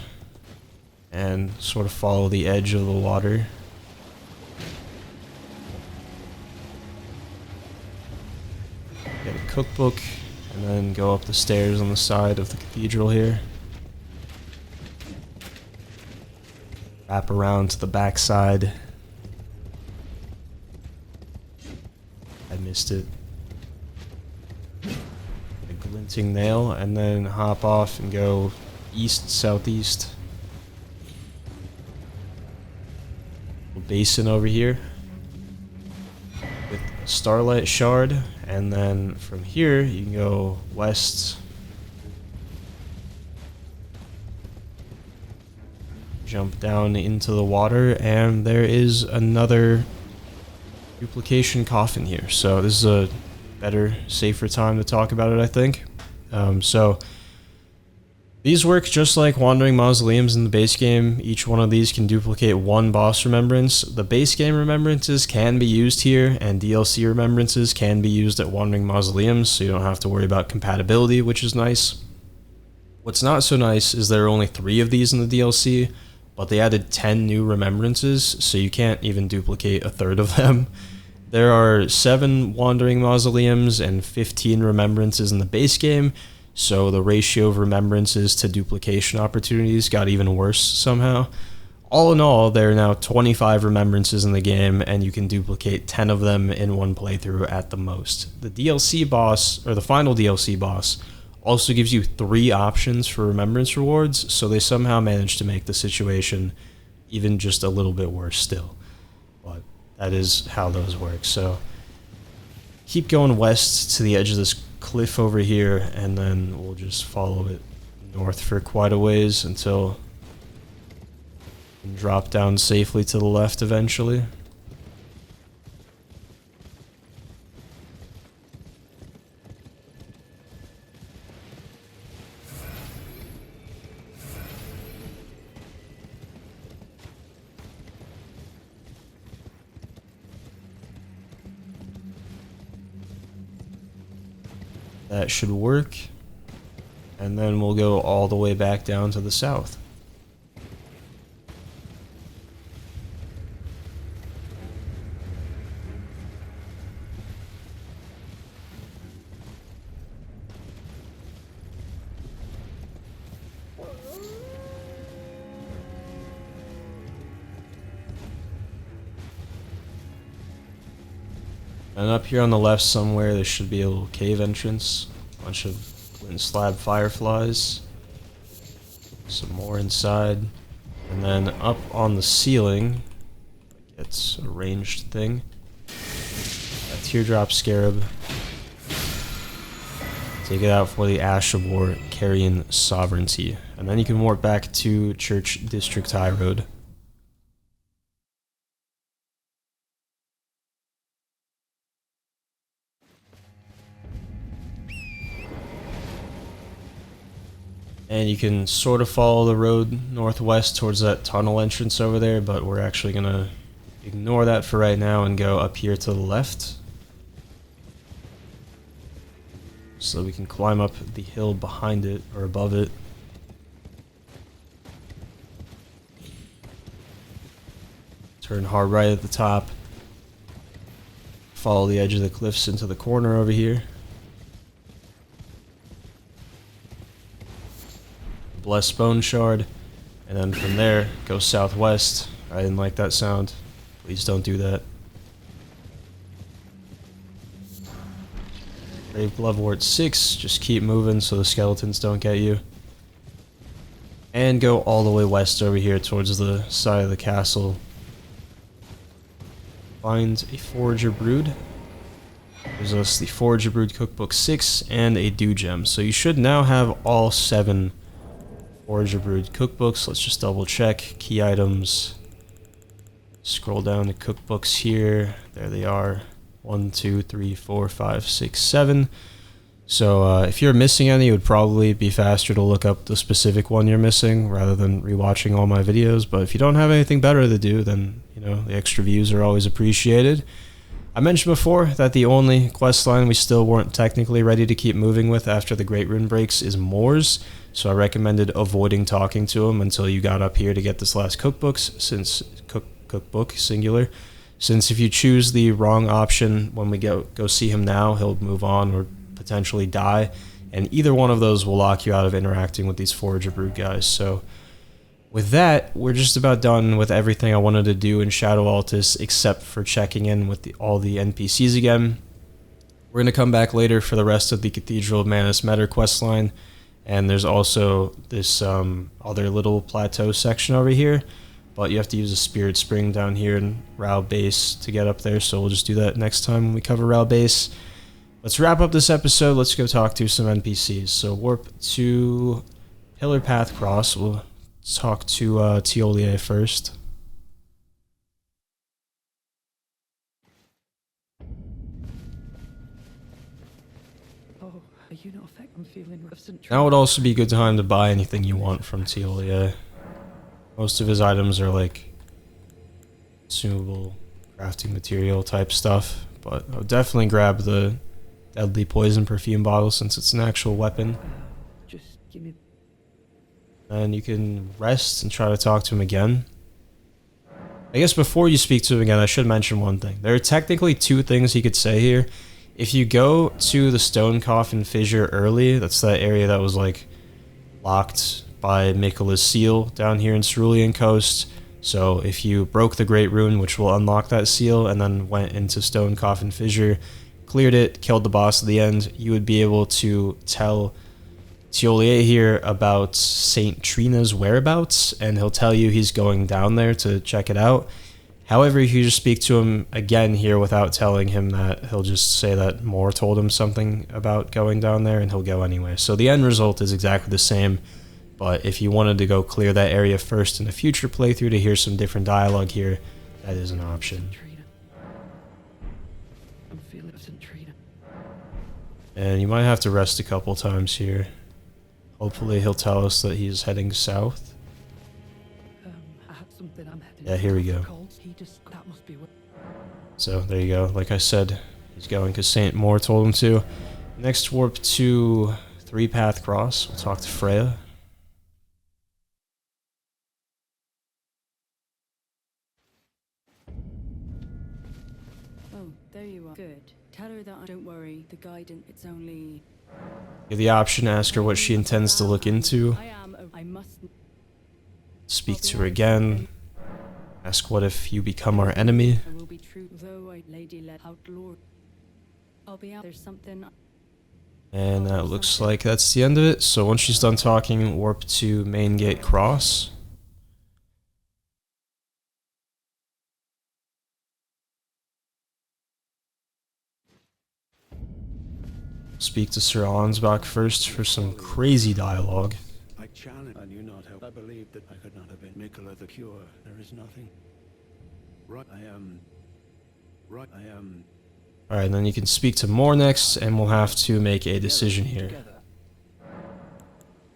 A: and sort of follow the edge of the water. Get a cookbook, and then go up the stairs on the side of the cathedral here. Wrap around to the back side. I missed it. A glinting nail, and then hop off and go east, southeast. A basin over here with a starlight shard, and then from here you can go west, jump down into the water, and there is another duplication coffin here. So this is a better, safer time to talk about it, I think. So these work just like Wandering Mausoleums in the base game. Each one of these can duplicate one boss remembrance. The base game remembrances can be used here, and DLC remembrances can be used at Wandering Mausoleums, so you don't have to worry about compatibility, which is nice. What's not so nice is there are only 3 of these in the DLC, but they added 10 new remembrances, so you can't even duplicate a third of them. There are 7 Wandering Mausoleums and 15 remembrances in the base game, so the ratio of remembrances to duplication opportunities got even worse somehow. All in all, there are now 25 remembrances in the game, and you can duplicate 10 of them in one playthrough at the most. The DLC boss, or the final DLC boss, also gives you 3 options for remembrance rewards, so they somehow managed to make the situation even just a little bit worse still. But that is how those work. So keep going west to the edge of this cliff over here, and then we'll just follow it north for quite a ways until we can drop down safely to the left eventually. That should work, and then we'll go all the way back down to the south. And up here on the left somewhere, there should be a little cave entrance. A bunch of flint slab fireflies. Some more inside. And then up on the ceiling, it's a ranged thing. A teardrop scarab. Take it out for the Ash of War, Carrion Sovereignty. And then you can warp back to Church District High Road. And you can sort of follow the road northwest towards that tunnel entrance over there, but we're actually going to ignore that for right now and go up here to the left. So we can climb up the hill behind it, or above it. Turn hard right at the top. Follow the edge of the cliffs into the corner over here. Bless Bone Shard, and then from there go southwest. I didn't like that sound. Please don't do that. Brave Glovewort 6, just keep moving so the skeletons don't get you. and go all the way west over here towards the side of the castle. Find a Forager Brood. There's us the Forager Brood Cookbook 6 and a Dew Gem. So you should now have all 7 Forager Brood cookbooks. Let's just double check. Key items. Scroll down to cookbooks here. There they are. 1, 2, 3, 4, 5, 6, 7. So if you're missing any, it would probably be faster to look up the specific one you're missing rather than rewatching all my videos. But if you don't have anything better to do, then you know the extra views are always appreciated. I mentioned before that the only quest line we still weren't technically ready to keep moving with after the Great Rune breaks is Moor's, so I recommended avoiding talking to him until you got up here to get this last cookbook singular. Since if you choose the wrong option when we go see him now, he'll move on or potentially die, and either one of those will lock you out of interacting with these Forager Brood guys. So with that, we're just about done with everything I wanted to do in Scadu Altus, except for checking in with all the NPCs again. We're going to come back later for the rest of the Cathedral of Manus Met questline, and there's also this other little plateau section over here, but you have to use a Spirit Spring down here in Rao Base to get up there, so we'll just do that next time when we cover Rao Base. Let's wrap up this episode. Let's go talk to some NPCs. So warp to Pillar Path Cross. We'll talk to Tiolier first.
C: Oh, are you not affected? I'm feeling resistant.
A: Now would also be a good time to buy anything you want from Tiolier. Most of his items are like consumable crafting material type stuff, but I'll definitely grab the deadly poison perfume bottle since it's an actual weapon.
C: Just give me.
A: And you can rest and try to talk to him again. I guess before you speak to him again, I should mention one thing. There are technically 2 things he could say here. If you go to the Stone Coffin Fissure early, that's that area that was like locked by Mikola's seal down here in Cerulean Coast. So if you broke the Great Rune, which will unlock that seal, and then went into Stone Coffin Fissure, cleared it, killed the boss at the end, you would be able to tell Tiolier here about Saint Trina's whereabouts, and he'll tell you he's going down there to check it out. However, if you just speak to him again here without telling him that, he'll just say that Moore told him something about going down there, and he'll go anyway. So the end result is exactly the same, but if you wanted to go clear that area first in a future playthrough to hear some different dialogue here, that is an option.
C: I'm feeling resistant.
A: And you might have to rest a couple times here. Hopefully he'll tell us that he's heading south.
C: I had something I'm heading.
A: Yeah, here we go.
C: That must be.
A: So there you go. Like I said, he's going because Saint Moore told him to. Next warp to 3 Path Cross. We'll talk to Freya.
D: Oh, there you are. Good. Tell her that don't worry. The guidance, it's only.
A: You have the option to ask her what she intends to look into.
D: I must.
A: Speak to her again. Ask what if you become our enemy.
D: I will be true, though I lady let outlaw. I'll be out. There's something.
A: And that looks like that's the end of it. So once she's done talking, warp to Main Gate Cross. Speak to Sir Ansbach first for some crazy dialogue.
E: I challenge. I knew not how. I believed that I could not have been Mikola the cure. There is nothing. Right, I am.
A: Alright, then you can speak to Moore next, and we'll have to make a decision here.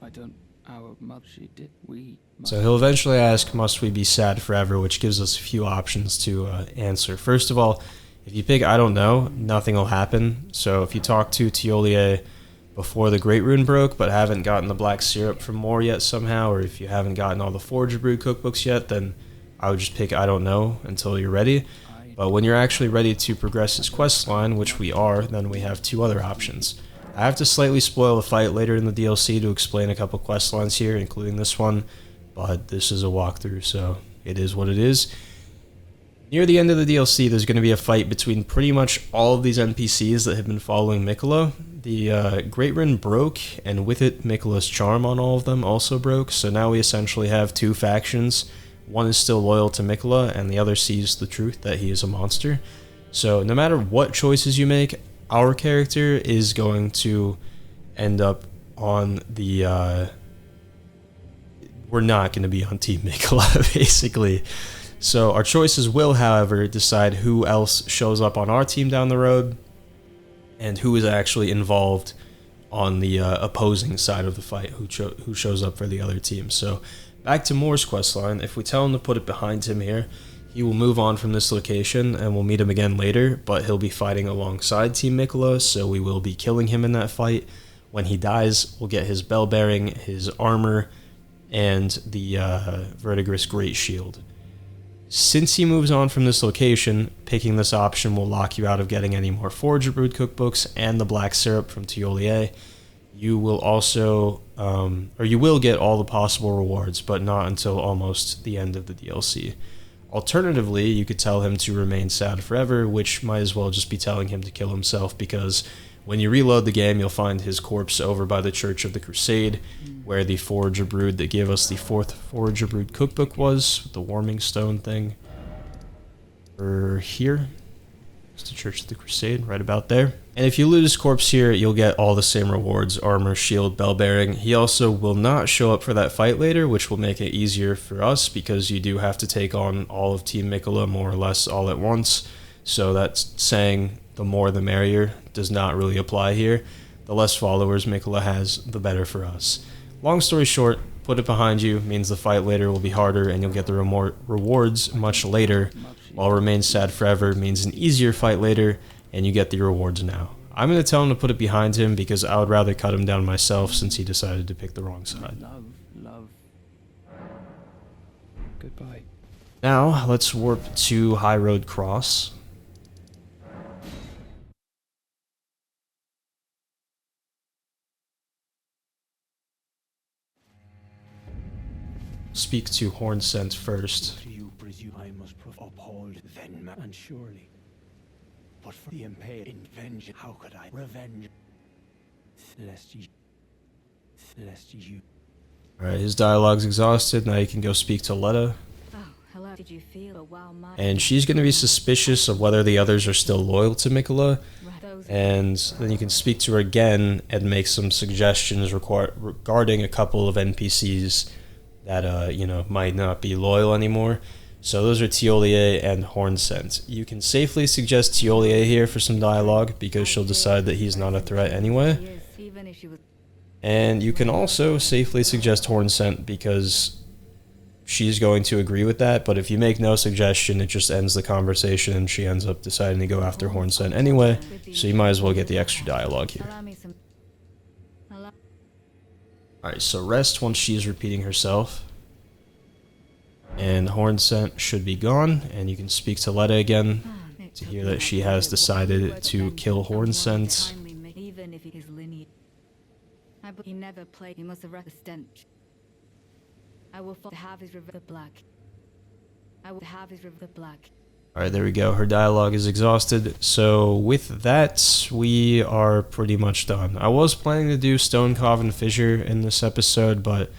C: I don't. Our mother, she did. We.
A: So he'll eventually ask, must we be sad forever, which gives us a few options to answer. First of all, if you pick I don't know, nothing will happen. So if you talk to Tiolier before the Great Rune broke, but haven't gotten the black syrup from Moore yet somehow, or if you haven't gotten all the Forager Brood cookbooks yet, then I would just pick I don't know until you're ready. But when you're actually ready to progress this quest line, which we are, then we have 2 other options. I have to slightly spoil the fight later in the DLC to explain a couple quest lines here, including this one, but this is a walkthrough, so it is what it is. Near the end of the DLC, there's going to be a fight between pretty much all of these NPCs that have been following Miquella. The Great Rune broke, and with it, Miquella's charm on all of them also broke, so now we essentially have two factions. One is still loyal to Miquella, and the other sees the truth that he is a monster. So no matter what choices you make, our character is going to end up on the... we're not going to be on Team Miquella, basically. So our choices will, however, decide who else shows up on our team down the road and who is actually involved on the opposing side of the fight, who shows up for the other team. So back to Moor's questline. If we tell him to put it behind him here, he will move on from this location and we'll meet him again later, but he'll be fighting alongside Team Miquella, so we will be killing him in that fight. When he dies, we'll get his bell bearing, his armor, and the Verdigris Great Shield. Since he moves on from this location, picking this option will lock you out of getting any more Forager Brood cookbooks and the black syrup from Tiolier. You will also, or you will get all the possible rewards, but not until almost the end of the DLC. Alternatively, you could tell him to remain sad forever, which might as well just be telling him to kill himself, because when you reload the game, you'll find his corpse over by the Church of the Crusade, where the Forager Brood that gave us the 4th Forager Brood cookbook was, with the warming stone thing. Or here. It's the Church of the Crusade, right about there. And if you loot his corpse here, you'll get all the same rewards: armor, shield, bell bearing. He also will not show up for that fight later, which will make it easier for us, because you do have to take on all of Team Miquella more or less all at once. So that's saying the more the merrier does not really apply here. The less followers Miquella has, the better for us. Long story short, put it behind you means the fight later will be harder and you'll get the rewards much later, while remain sad forever means an easier fight later and you get the rewards now. I'm going to tell him to put it behind him because I would rather cut him down myself since he decided to pick the wrong side.
C: Love. Goodbye.
A: Now, let's warp to High Road Cross. Speak to Hornsent first.
E: Do you presume I must uphold then, and surely? But for the impale in vengeance, how could I revenge? Lest you.
A: Alright, his dialogue's exhausted. Now you can go speak to Letta.
D: Oh, hello. Did you feel a wow,
A: And she's going to be suspicious of whether the others are still loyal to Miquella. And then you can speak to her again and make some suggestions regarding a couple of NPCs that, might not be loyal anymore. So those are Tiolier and Hornsent. You can safely suggest Tiolier here for some dialogue, because she'll decide that he's not a threat anyway. And you can also safely suggest Hornsent, because she's going to agree with that, but if you make no suggestion, it just ends the conversation and she ends up deciding to go after Hornsent anyway, so you might as well get the extra dialogue here. Alright, so rest once she's repeating herself. And Hornsent should be gone, and you can speak to Letta again to hear that she has decided to kill Hornsent.
D: Even if his lineage. He never played, he must have read the stench. I will have his river black. Alright,
A: there we go. Her dialogue is exhausted. So with that, we are pretty much done. I was planning to do Stone Coven Fissure in this episode, but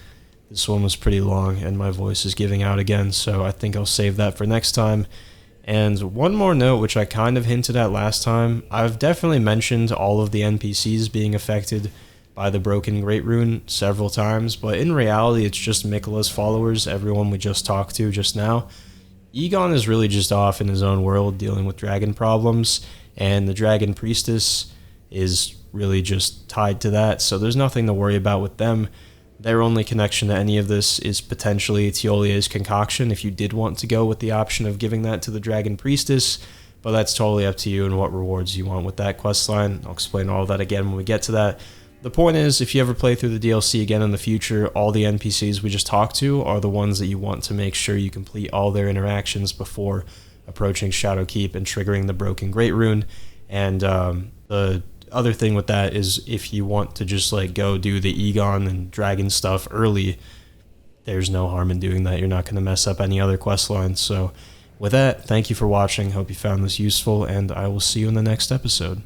A: this one was pretty long and my voice is giving out again, so I think I'll save that for next time. And one more note, which I kind of hinted at last time, I've definitely mentioned all of the NPCs being affected by the broken Great Rune several times, but in reality it's just Miquella's followers, everyone we just talked to just now. Egon is really just off in his own world dealing with dragon problems, and the Dragon Priestess is really just tied to that, so there's nothing to worry about with them. Their only connection to any of this is potentially Tiolier's concoction, if you did want to go with the option of giving that to the Dragon Priestess, but that's totally up to you and what rewards you want with that questline. I'll explain all of that again when we get to that. The point is, if you ever play through the DLC again in the future, all the NPCs we just talked to are the ones that you want to make sure you complete all their interactions before approaching Shadowkeep and triggering the broken Great Rune. And the other thing with that is, if you want to just go do the Egon and dragon stuff early, there's no harm in doing that. You're not going to mess up any other quest lines. So With that, thank you for watching. Hope you found this useful, and I will see you in the next episode.